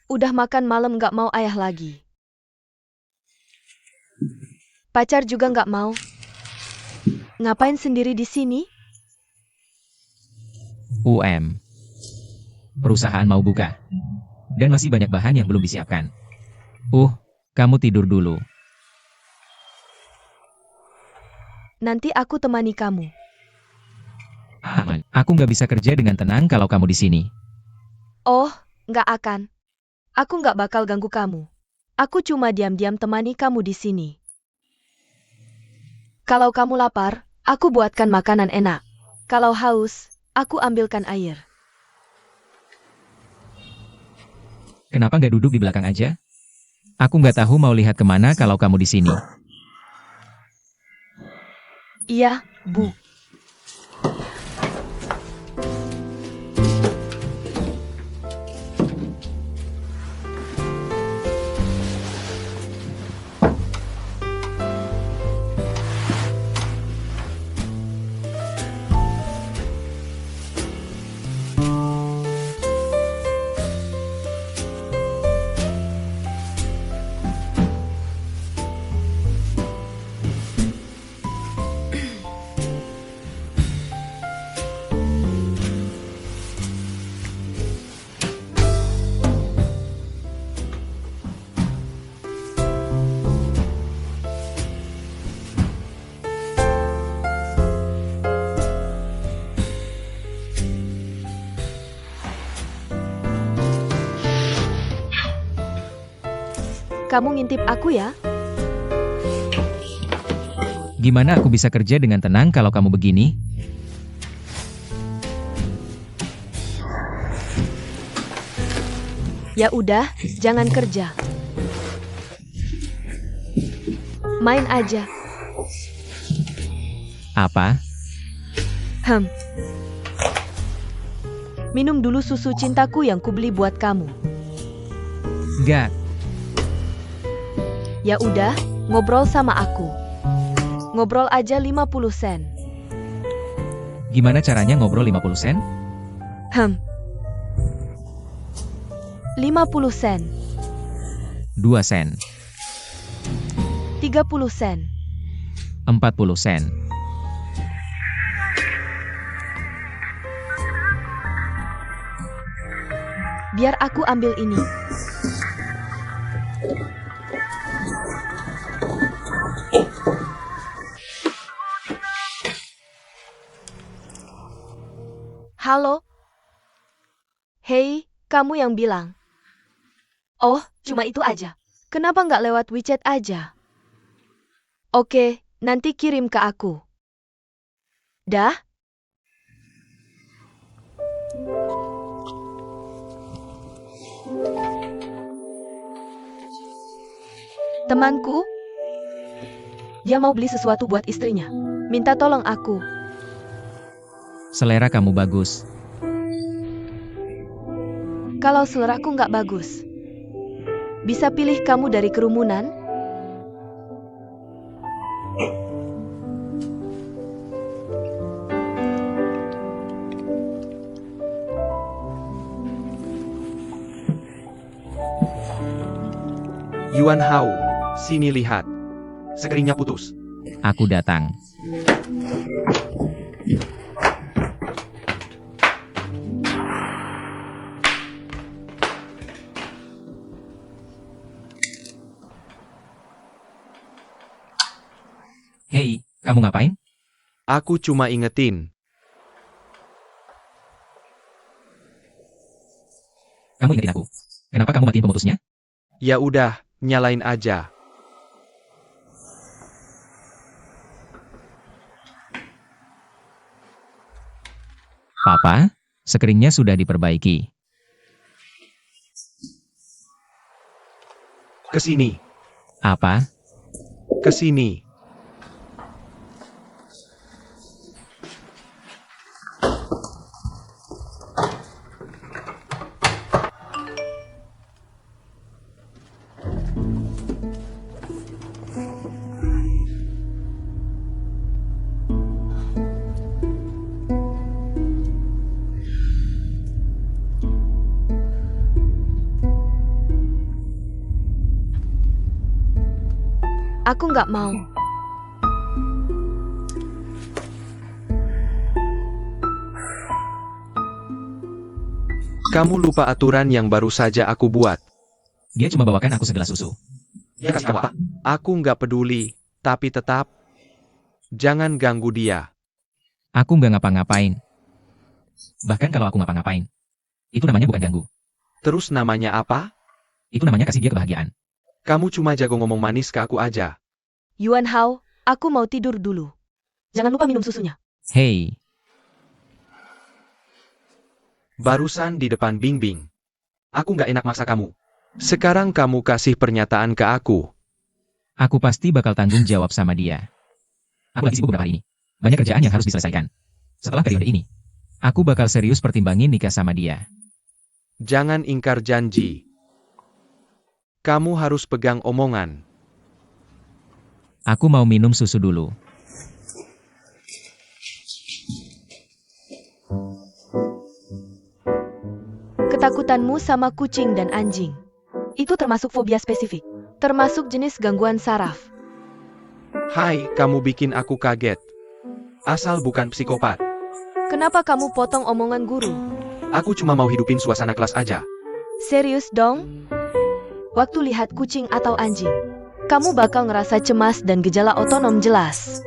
Udah makan malam nggak mau ayah lagi. Pacar juga nggak mau. Ngapain sendiri di sini? Perusahaan mau buka. Dan masih banyak bahan yang belum disiapkan. Kamu tidur dulu. Nanti aku temani kamu. Aman. Aku nggak bisa kerja dengan tenang kalau kamu di sini. Oh, nggak akan. Aku nggak bakal ganggu kamu. Aku cuma diam-diam temani kamu di sini. Kalau kamu lapar, aku buatkan makanan enak. Kalau haus, aku ambilkan air. Kenapa nggak duduk di belakang aja? Aku nggak tahu mau lihat kemana kalau kamu di sini. Iya, Bu. Kamu ngintip aku ya? Gimana aku bisa kerja dengan tenang kalau kamu begini? Ya udah, jangan kerja. Main aja. Apa? Minum dulu susu cintaku yang kubeli buat kamu. Nggak. Ya udah, ngobrol sama aku. Ngobrol aja 50 sen. Gimana caranya ngobrol 50 sen? 50 sen. 2 sen. 30 sen. 40 sen. Biar aku ambil ini. Halo? Hei, kamu yang bilang. Oh, cuma itu aja. Kenapa nggak lewat WeChat aja? Oke, nanti kirim ke aku. Dah? Temanku? Dia mau beli sesuatu buat istrinya. Minta tolong aku. Selera kamu bagus. Kalau seleraku nggak bagus, bisa pilih kamu dari kerumunan? Yuan Hao, sini lihat. Sekeringnya putus. Aku datang. Hei, kamu ngapain? Aku cuma ingetin. Kamu ingetin aku. Kenapa kamu matiin pemutusnya? Ya udah, nyalain aja. Papa, screen-nya sudah diperbaiki. Kesini, Apa? kesini. Aku nggak mau. Kamu lupa aturan yang baru saja aku buat. Dia cuma bawakan aku segelas susu. Dia kasih kamu apa? Aku nggak peduli, tapi tetap jangan ganggu dia. Aku nggak ngapa-ngapain. Bahkan kalau aku ngapa-ngapain, itu namanya bukan ganggu. Terus namanya apa? Itu namanya kasih dia kebahagiaan. Kamu cuma jago ngomong manis ke aku aja. Yuan Hao, aku mau tidur dulu. Jangan lupa minum susunya. Hei, Barusan di depan Bing Bing. Aku nggak enak maksa kamu. Sekarang kamu kasih pernyataan ke aku. aku pasti bakal tanggung jawab sama dia. Aku lagi sibuk beberapa hari ini. Banyak kerjaan yang harus diselesaikan. Setelah periode ini, aku bakal serius pertimbangin nikah sama dia. Jangan ingkar janji. Kamu harus pegang omongan. Aku mau minum susu dulu. Ketakutanmu sama kucing dan anjing. Itu termasuk fobia spesifik. Termasuk jenis gangguan saraf. Hai, kamu bikin aku kaget. Asal bukan psikopat. Kenapa kamu potong omongan guru? Aku cuma mau hidupin suasana kelas aja. Serius dong? Waktu lihat kucing atau anjing, kamu bakal ngerasa cemas dan gejala otonom jelas.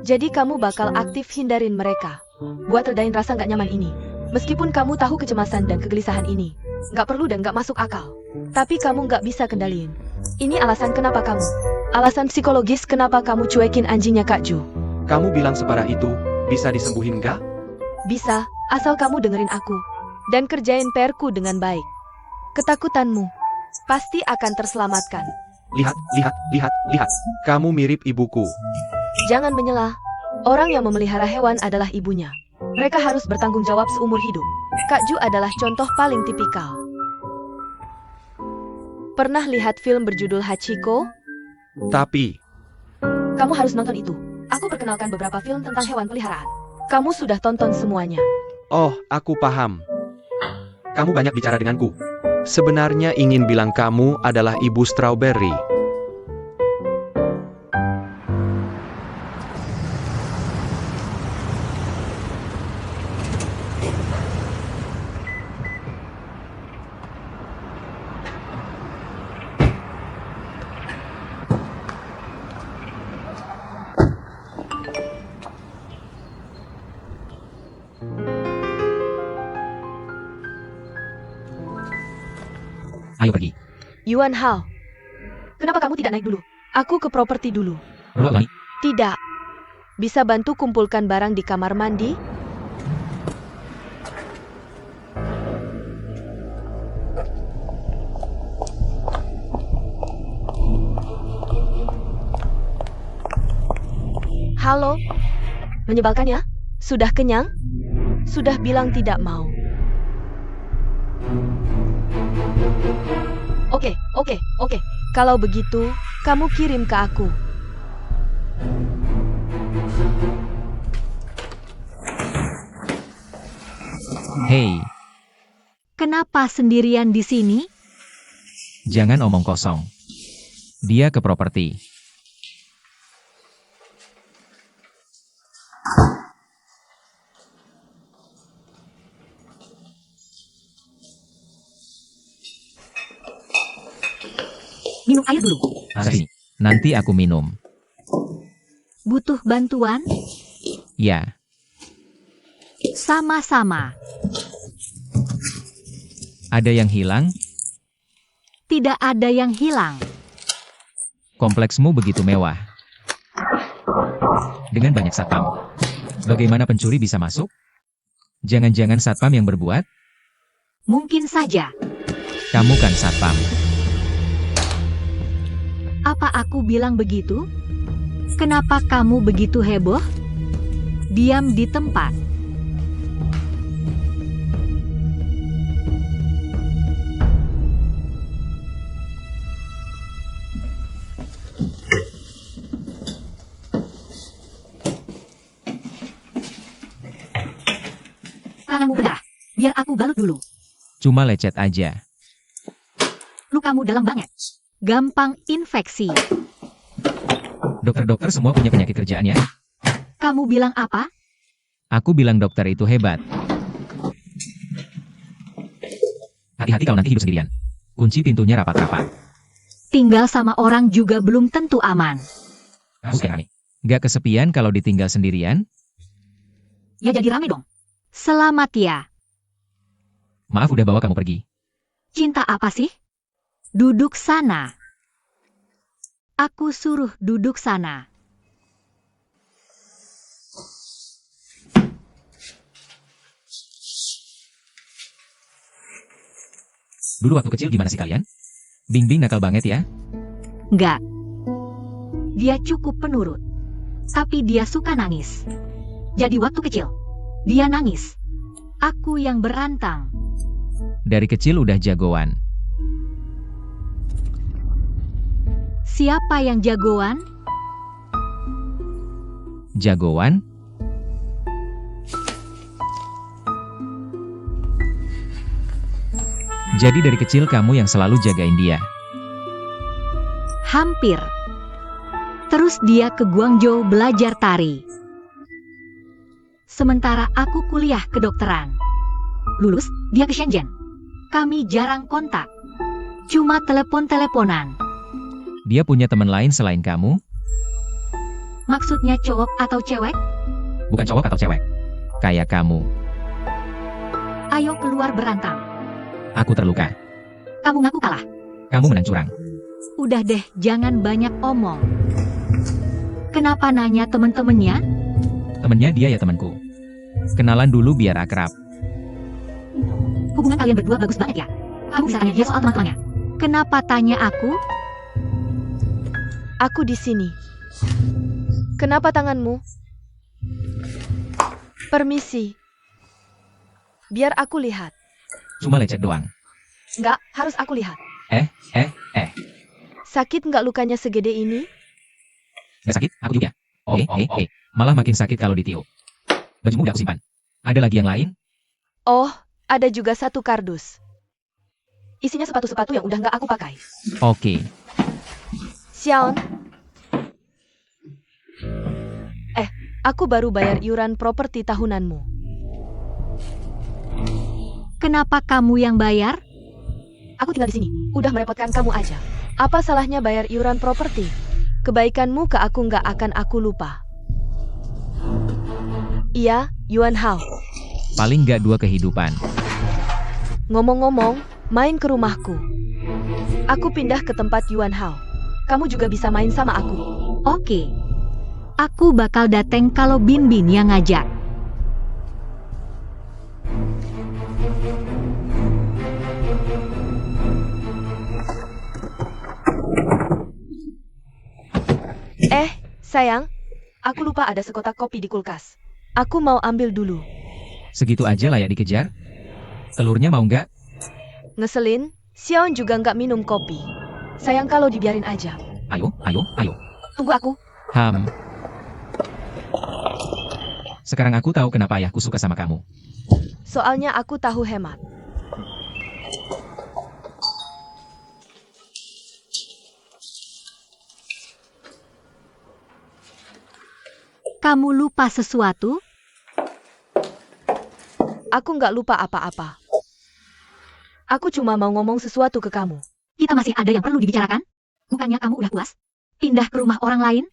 Jadi kamu bakal aktif hindarin mereka. Buat redain rasa nggak nyaman ini. Meskipun kamu tahu kecemasan dan kegelisahan ini nggak perlu dan nggak masuk akal. Tapi kamu nggak bisa kendaliin. Ini alasan kenapa kamu. Alasan psikologis kenapa kamu cuekin anjingnya Kak Ju. Kamu bilang separah itu, bisa disembuhin nggak? Bisa, asal kamu dengerin aku. Dan kerjain PR-ku dengan baik. Ketakutanmu pasti akan terselamatkan. Lihat, lihat, lihat, lihat. Kamu mirip ibuku. Jangan menyela. Orang yang memelihara hewan adalah ibunya. Mereka harus bertanggung jawab seumur hidup. Kak Ju adalah contoh paling tipikal. Pernah lihat film berjudul Hachiko? Tapi, Kamu harus nonton itu. Aku perkenalkan beberapa film tentang hewan peliharaan. Kamu sudah tonton semuanya. oh, aku paham. Kamu banyak bicara denganku. Sebenarnya ingin bilang kamu adalah ibu strawberry. Ayo pergi. Yuan Hao. Kenapa kamu tidak naik dulu? Aku ke properti dulu. Perlu aku lagi? Tidak. Bisa bantu kumpulkan barang di kamar mandi? Halo? Menyebalkan ya? Sudah kenyang? Sudah bilang tidak mau. Oke. Kalau begitu, kamu kirim ke aku. Hei, Kenapa sendirian di sini? jangan omong kosong. Dia ke properti. Minum air dulu. Sini. Nanti aku minum. Butuh bantuan? Ya, Sama-sama. ada yang hilang? Tidak ada yang hilang. Kompleksmu begitu mewah. Dengan banyak satpam. Bagaimana pencuri bisa masuk? Jangan-jangan satpam yang berbuat? Mungkin saja. Kamu kan satpam. Apa aku bilang begitu? Kenapa kamu begitu heboh? Diam di tempat. Tanganmu bedah. Biar aku balut dulu. Cuma lecet aja. Lukamu dalam banget. Gampang infeksi. Dokter-dokter semua punya penyakit kerjaan ya? Kamu bilang apa? Aku bilang dokter itu hebat. Hati-hati kalau nanti hidup sendirian. Kunci pintunya rapat-rapat. Tinggal sama orang juga belum tentu aman. Bukan rame. Gak kesepian kalau ditinggal sendirian? Ya jadi rame dong. Selamat ya. Maaf udah bawa kamu pergi. Cinta apa sih? Duduk sana. Aku suruh duduk sana. Dulu waktu kecil gimana sih kalian? Bing-bing nakal banget ya? Enggak. Dia cukup penurut. Tapi dia suka nangis. Jadi waktu kecil, dia nangis. Aku yang berantang. Dari kecil udah jagoan. Siapa yang jagoan? Jagoan? Jadi dari kecil kamu yang selalu jagain dia. Hampir. Terus dia ke Guangzhou belajar tari. Sementara aku kuliah kedokteran. Lulus, dia ke Shenzhen. Kami jarang kontak. Cuma telepon-teleponan. Dia punya teman lain selain kamu? Maksudnya cowok atau cewek? Bukan cowok atau cewek. Kayak kamu. Ayo keluar berantang. Aku terluka. Kamu ngaku kalah. Kamu menang curang. Udah deh, jangan banyak omong. Kenapa nanya temen-temennya? Temennya dia ya temanku. Kenalan dulu biar akrab. Hubungan kalian berdua bagus banget ya. Kamu bisa tanya dia soal teman-temannya. Kenapa tanya aku? Aku di sini. Kenapa tanganmu? Permisi. Biar aku lihat. Cuma lecet doang. Enggak, harus aku lihat. Eh. Sakit nggak lukanya segede ini? Gak sakit? Aku juga. Oke. Malah makin sakit kalau ditiup. Bajumu udah aku simpan. Ada lagi yang lain? Oh, ada juga satu kardus. Isinya sepatu-sepatu yang udah nggak aku pakai. Oke. Xiaon. Aku baru bayar iuran properti tahunanmu. Kenapa kamu yang bayar? Aku tinggal di sini. Udah merepotkan kamu aja. Apa salahnya bayar iuran properti? Kebaikanmu ke aku nggak akan aku lupa. Iya, Yuan Hao. Paling gak 2 kehidupan. Ngomong-ngomong, main ke rumahku. Aku pindah ke tempat Yuan Hao. Kamu juga bisa main sama aku. Oke. Aku bakal dateng kalau Bin Bin yang ngajak. Sayang, aku lupa ada sekotak kopi di kulkas. Aku mau ambil dulu. Segitu aja layak dikejar? Telurnya mau nggak? Ngeselin, Xiaon juga nggak minum kopi. Sayang kalau dibiarin aja. Ayo. Tunggu aku. Sekarang aku tahu kenapa ayahku suka sama kamu. Soalnya aku tahu hemat. Kamu lupa sesuatu? Aku nggak lupa apa-apa. Aku cuma mau ngomong sesuatu ke kamu. Kita masih ada yang perlu dibicarakan? Bukannya kamu udah puas? Pindah ke rumah orang lain?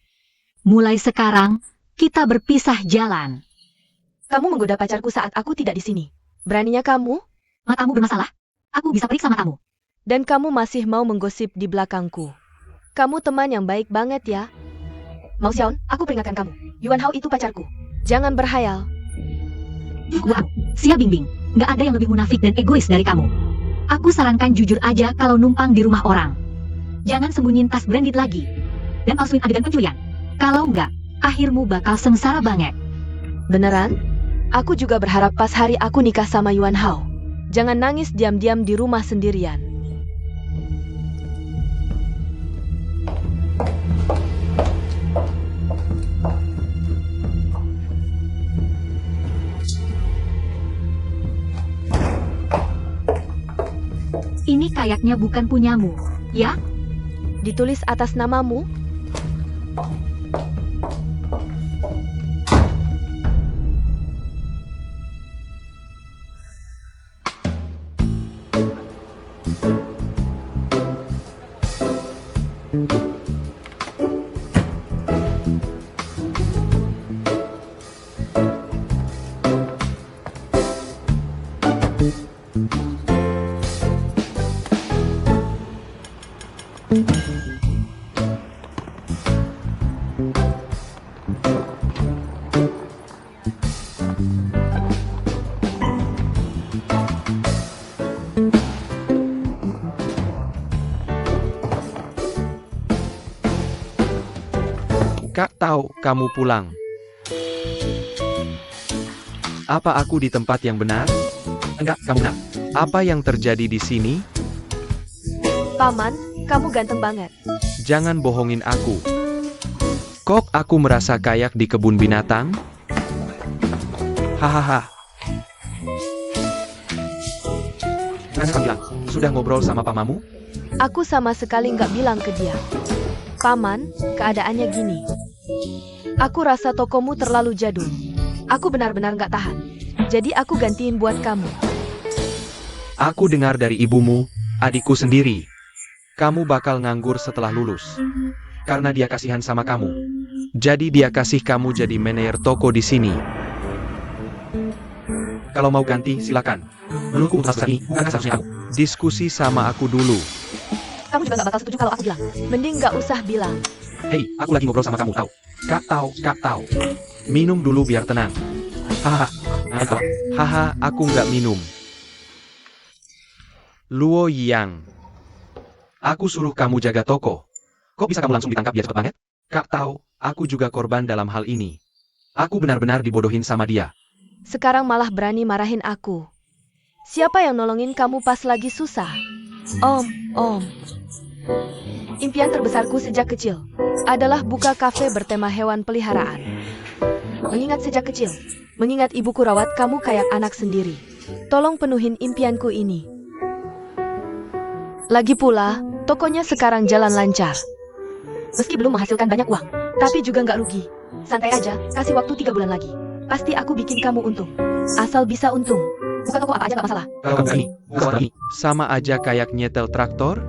Mulai sekarang, kita berpisah jalan. Kamu menggoda pacarku saat aku tidak di sini. Beraninya kamu? Matamu bermasalah? Aku bisa periksa matamu. Dan kamu masih mau menggosip di belakangku. Kamu teman yang baik banget ya. Mau Xiaon, aku peringatkan kamu. Yuan Hao itu pacarku. Jangan berhayal. Wow, Xia Bingbing. Nggak ada yang lebih munafik dan egois dari kamu. Aku sarankan jujur aja kalau numpang di rumah orang. Jangan sembunyiin tas branded lagi. Dan palsuin adegan pencurian. Kalau nggak, akhirmu bakal sengsara banget. Beneran? Aku juga berharap pas hari aku nikah sama Yuan Hao. Jangan nangis diam-diam di rumah sendirian. Ini kayaknya bukan punyamu, ya? Ditulis atas namamu? Kak tahu kamu pulang. Apa aku di tempat yang benar? Enggak, kamu benar. Apa yang terjadi di sini? Paman, kamu ganteng banget. Jangan bohongin aku. Kok aku merasa kayak di kebun binatang? Hahaha. Kan kamu bilang, sudah ngobrol sama pamamu? Aku sama sekali nggak bilang ke dia. Paman, keadaannya gini. Aku rasa tokomu terlalu jadul. Aku benar-benar nggak tahan. Jadi aku gantiin buat kamu. Aku dengar dari ibumu, adikku sendiri. Kamu bakal nganggur setelah lulus. Karena dia kasihan sama kamu. Jadi dia kasih kamu jadi manajer toko di sini. Kalau mau ganti, silakan. Menurutku untuk ini, bukan seharusnya kamu. Diskusi sama aku dulu. Kamu juga nggak bakal setuju kalau aku bilang. Mending nggak usah bilang. Hei, aku lagi ngobrol sama kamu, tahu? Kak tahu. Minum dulu biar tenang. Haha, haha, aku nggak minum. Luo Yang. Aku suruh kamu jaga toko. Kok bisa kamu langsung ditangkap dia cepet banget? Kak tahu, aku juga korban dalam hal ini. Aku benar-benar dibodohin sama dia. Sekarang malah berani marahin aku. Siapa yang nolongin kamu pas lagi susah? Om. Impian terbesarku sejak kecil adalah buka kafe bertema hewan peliharaan. Mengingat sejak kecil, mengingat ibuku rawat kamu kayak anak sendiri. Tolong penuhin impianku ini. Lagi pula, tokonya sekarang jalan lancar. Meski belum menghasilkan banyak uang, tapi juga nggak rugi. Santai aja, kasih waktu 3 bulan lagi. Pasti aku bikin kamu untung. Asal bisa untung. Buka toko apa aja nggak masalah. Sama aja kayak nyetel traktor.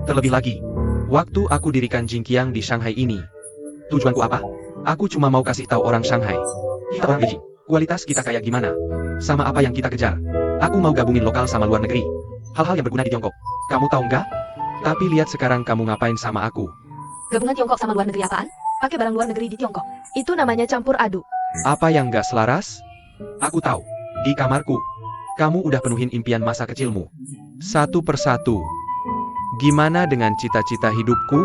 Terlebih lagi, waktu aku dirikan Jingqiang di Shanghai ini. Tujuanku apa? Aku cuma mau kasih tahu orang Shanghai. Kita orang Beijing, kualitas kita kayak gimana? Sama apa yang kita kejar. Aku mau gabungin lokal sama luar negeri. Hal-hal yang berguna di Tiongkok. Kamu tahu nggak? Tapi lihat sekarang kamu ngapain sama aku. Gabungan Tiongkok sama luar negeri apaan? Pakai barang luar negeri di Tiongkok. Itu namanya campur aduk. Apa yang gak selaras? Aku tahu. Di kamarku. Kamu udah penuhin impian masa kecilmu. Satu persatu. Gimana dengan cita-cita hidupku?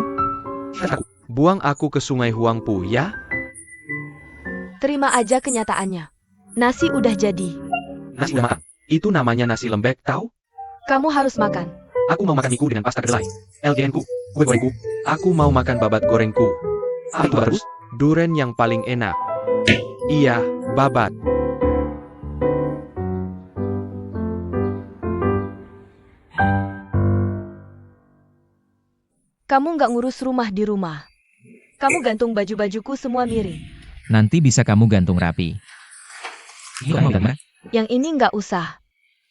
Buang aku ke sungai Huangpu, ya? Terima aja kenyataannya. Nasi udah jadi. Nasi udah matang. Itu namanya nasi lembek, tahu? Kamu harus makan. Aku mau makan miku dengan pasta kedelai. LGN-ku, kue gorengku. Aku mau makan babat gorengku. Apa itu babat rebus? Duren yang paling enak. Iya, babat. Kamu nggak ngurus rumah di rumah. Kamu gantung baju-bajuku semua miring. Nanti bisa kamu gantung rapi. Ini kamu bilang mana? Yang ini nggak usah.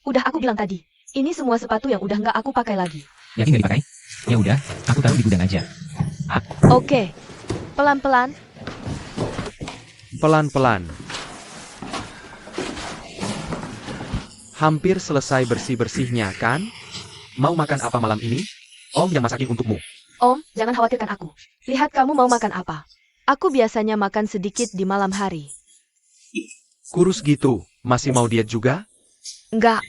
Udah aku bilang tadi. Ini semua sepatu yang udah nggak aku pakai lagi. Yakin nggak dipakai? Ya udah, aku taruh di gudang aja. Oke. Pelan-pelan. Pelan-pelan. Hampir selesai bersih-bersihnya, kan? Mau makan apa malam ini? Om yang masakin untukmu. Om, jangan khawatirkan aku. Lihat kamu mau makan apa. Aku biasanya makan sedikit di malam hari. Kurus gitu, masih mau diet juga? Nggak.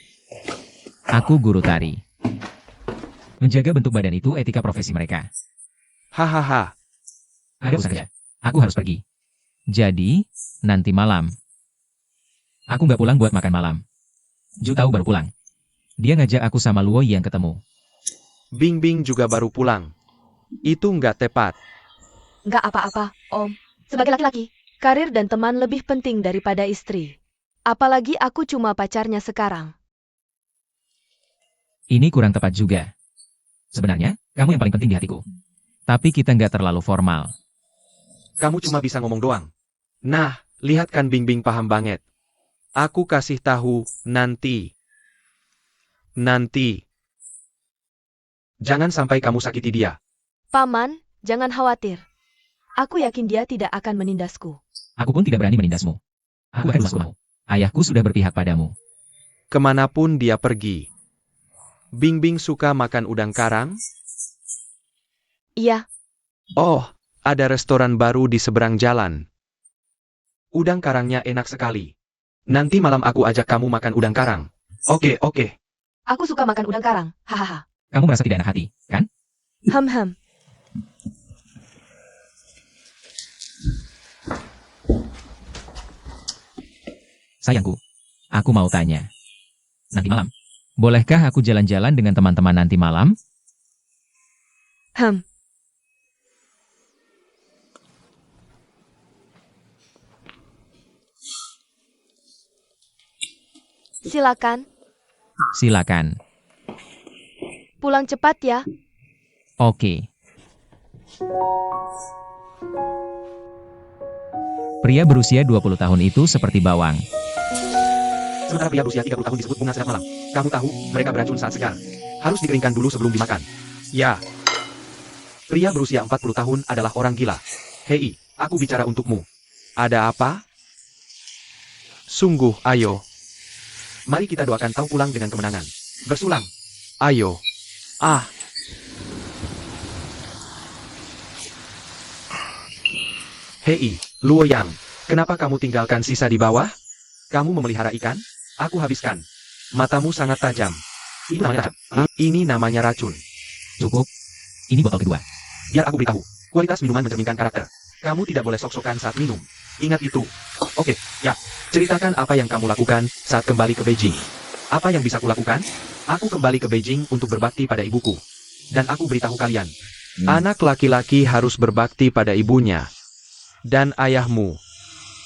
Aku guru tari. Menjaga bentuk badan itu etika profesi mereka. Hahaha. Ada urusan kerja. Aku harus pergi. Jadi, nanti malam. Aku nggak pulang buat makan malam. Ju tahu baru pulang. Dia ngajak aku sama Luo yang ketemu. Bing juga baru pulang. Itu nggak tepat. Nggak apa-apa, Om. Sebagai laki-laki, karir dan teman lebih penting daripada istri. Apalagi aku cuma pacarnya sekarang. Ini kurang tepat juga. Sebenarnya, kamu yang paling penting di hatiku. Tapi kita nggak terlalu formal. Kamu cuma bisa ngomong doang. Nah, lihat kan Bing paham banget. Aku kasih tahu nanti. Nanti. Jangan sampai kamu sakiti dia. Paman, jangan khawatir. Aku yakin dia tidak akan menindasku. Aku pun tidak berani menindasmu. Aku akan mau. Ayahku sudah berpihak padamu. Kemanapun dia pergi. Bing suka makan udang karang? Iya, Oh, ada restoran baru di seberang jalan. Udang karangnya enak sekali. Nanti malam aku ajak kamu makan udang karang. Oke. aku suka makan udang karang. Hahaha. Kamu merasa tidak enak hati, kan? Hem. Sayangku, aku mau tanya. Nanti malam, bolehkah aku jalan-jalan dengan teman-teman nanti malam? Hem. Silakan, Silakan. pulang cepat ya. Oke. Pria berusia 20 tahun itu seperti bawang. Sementara pria berusia 30 tahun disebut bunga sehat malam. Kamu tahu, mereka beracun saat segar. Harus dikeringkan dulu sebelum dimakan. Ya. Pria berusia 40 tahun adalah orang gila. Hei, aku bicara untukmu. Ada apa? Sungguh, ayo. Mari kita doakan kau pulang dengan kemenangan. Bersulang. Ayo. Ah. Hei, Luo Yang. Kenapa kamu tinggalkan sisa di bawah? Kamu memelihara ikan? Aku habiskan. Matamu sangat tajam. Ini namanya racun. Cukup. Ini botol kedua. Biar aku beritahu. Kualitas minuman mencerminkan karakter. Kamu tidak boleh sok-sokan saat minum. Ingat itu. Oke, ya. Ceritakan apa yang kamu lakukan saat kembali ke Beijing. Apa yang bisa kulakukan? Aku kembali ke Beijing untuk berbakti pada ibuku. Dan aku beritahu kalian. Anak laki-laki harus berbakti pada ibunya. Dan ayahmu.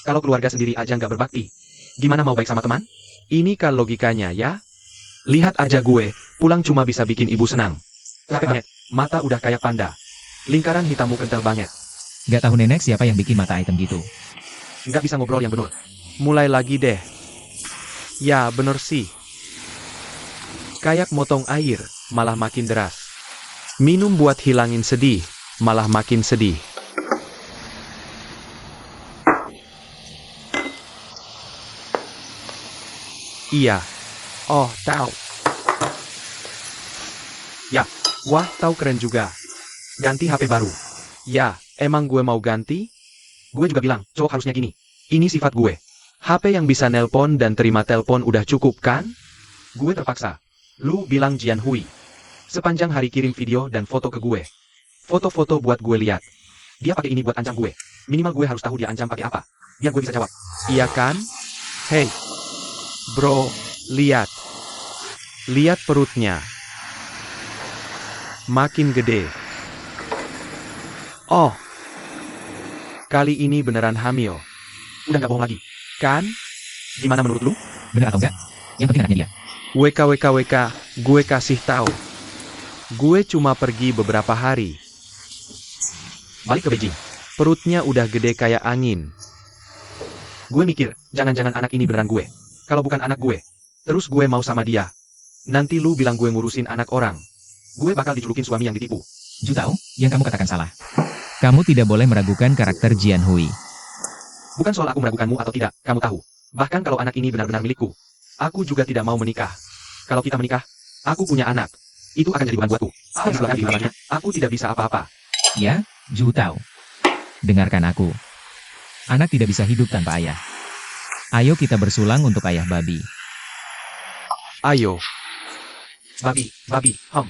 Kalau keluarga sendiri aja nggak berbakti. Gimana mau baik sama teman? Ini kan logikanya ya. Lihat aja gue, pulang cuma bisa bikin ibu senang. Capek banget, mata udah kayak panda. Lingkaran hitammu kental banget. Gak tahu nenek siapa yang bikin mata item gitu. Nggak bisa ngobrol yang bener. Mulai lagi deh. Ya bener sih. Kayak motong air, malah makin deras. Minum buat hilangin sedih, malah makin sedih. Iya. Oh, tahu. Ya, Wah, tahu keren juga. Ganti HP baru. Ya, emang gue mau ganti? Gue juga bilang, cowok harusnya gini. Ini sifat gue. HP yang bisa nelpon dan terima telepon udah cukup kan? Gue terpaksa. Lu bilang Jian Hui. Sepanjang hari kirim video dan foto ke gue. Foto-foto buat gue lihat. Dia pakai ini buat ancam gue. Minimal gue harus tahu dia ancam pakai apa. Biar gue bisa jawab. Iya kan? Hei. Bro, lihat. Lihat perutnya. Makin gede. Oh. Kali ini beneran hamil. Udah gak bohong lagi. Kan? Gimana menurut lu? Benar atau enggak? Yang penting anaknya dia. WKWKWK, gue kasih tahu. Gue cuma pergi beberapa hari. Balik ke Beijing. Perutnya udah gede kayak angin. Gue mikir, jangan-jangan anak ini beneran gue. Kalau bukan anak gue, terus gue mau sama dia. Nanti lu bilang gue ngurusin anak orang. Gue bakal dijulukin suami yang ditipu. Ju tahu, yang kamu katakan salah. Kamu tidak boleh meragukan karakter Jian Hui. Bukan soal aku meragukanmu atau tidak, kamu tahu. Bahkan kalau anak ini benar-benar milikku, aku juga tidak mau menikah. Kalau kita menikah, aku punya anak. Itu akan jadi beban buatku. Dan setelah di halamannya, aku tidak bisa apa-apa. Ya, Ju tahu. Dengarkan aku. Anak tidak bisa hidup tanpa ayah. Ayo kita bersulang untuk ayah babi. Ayo. Babi, hom.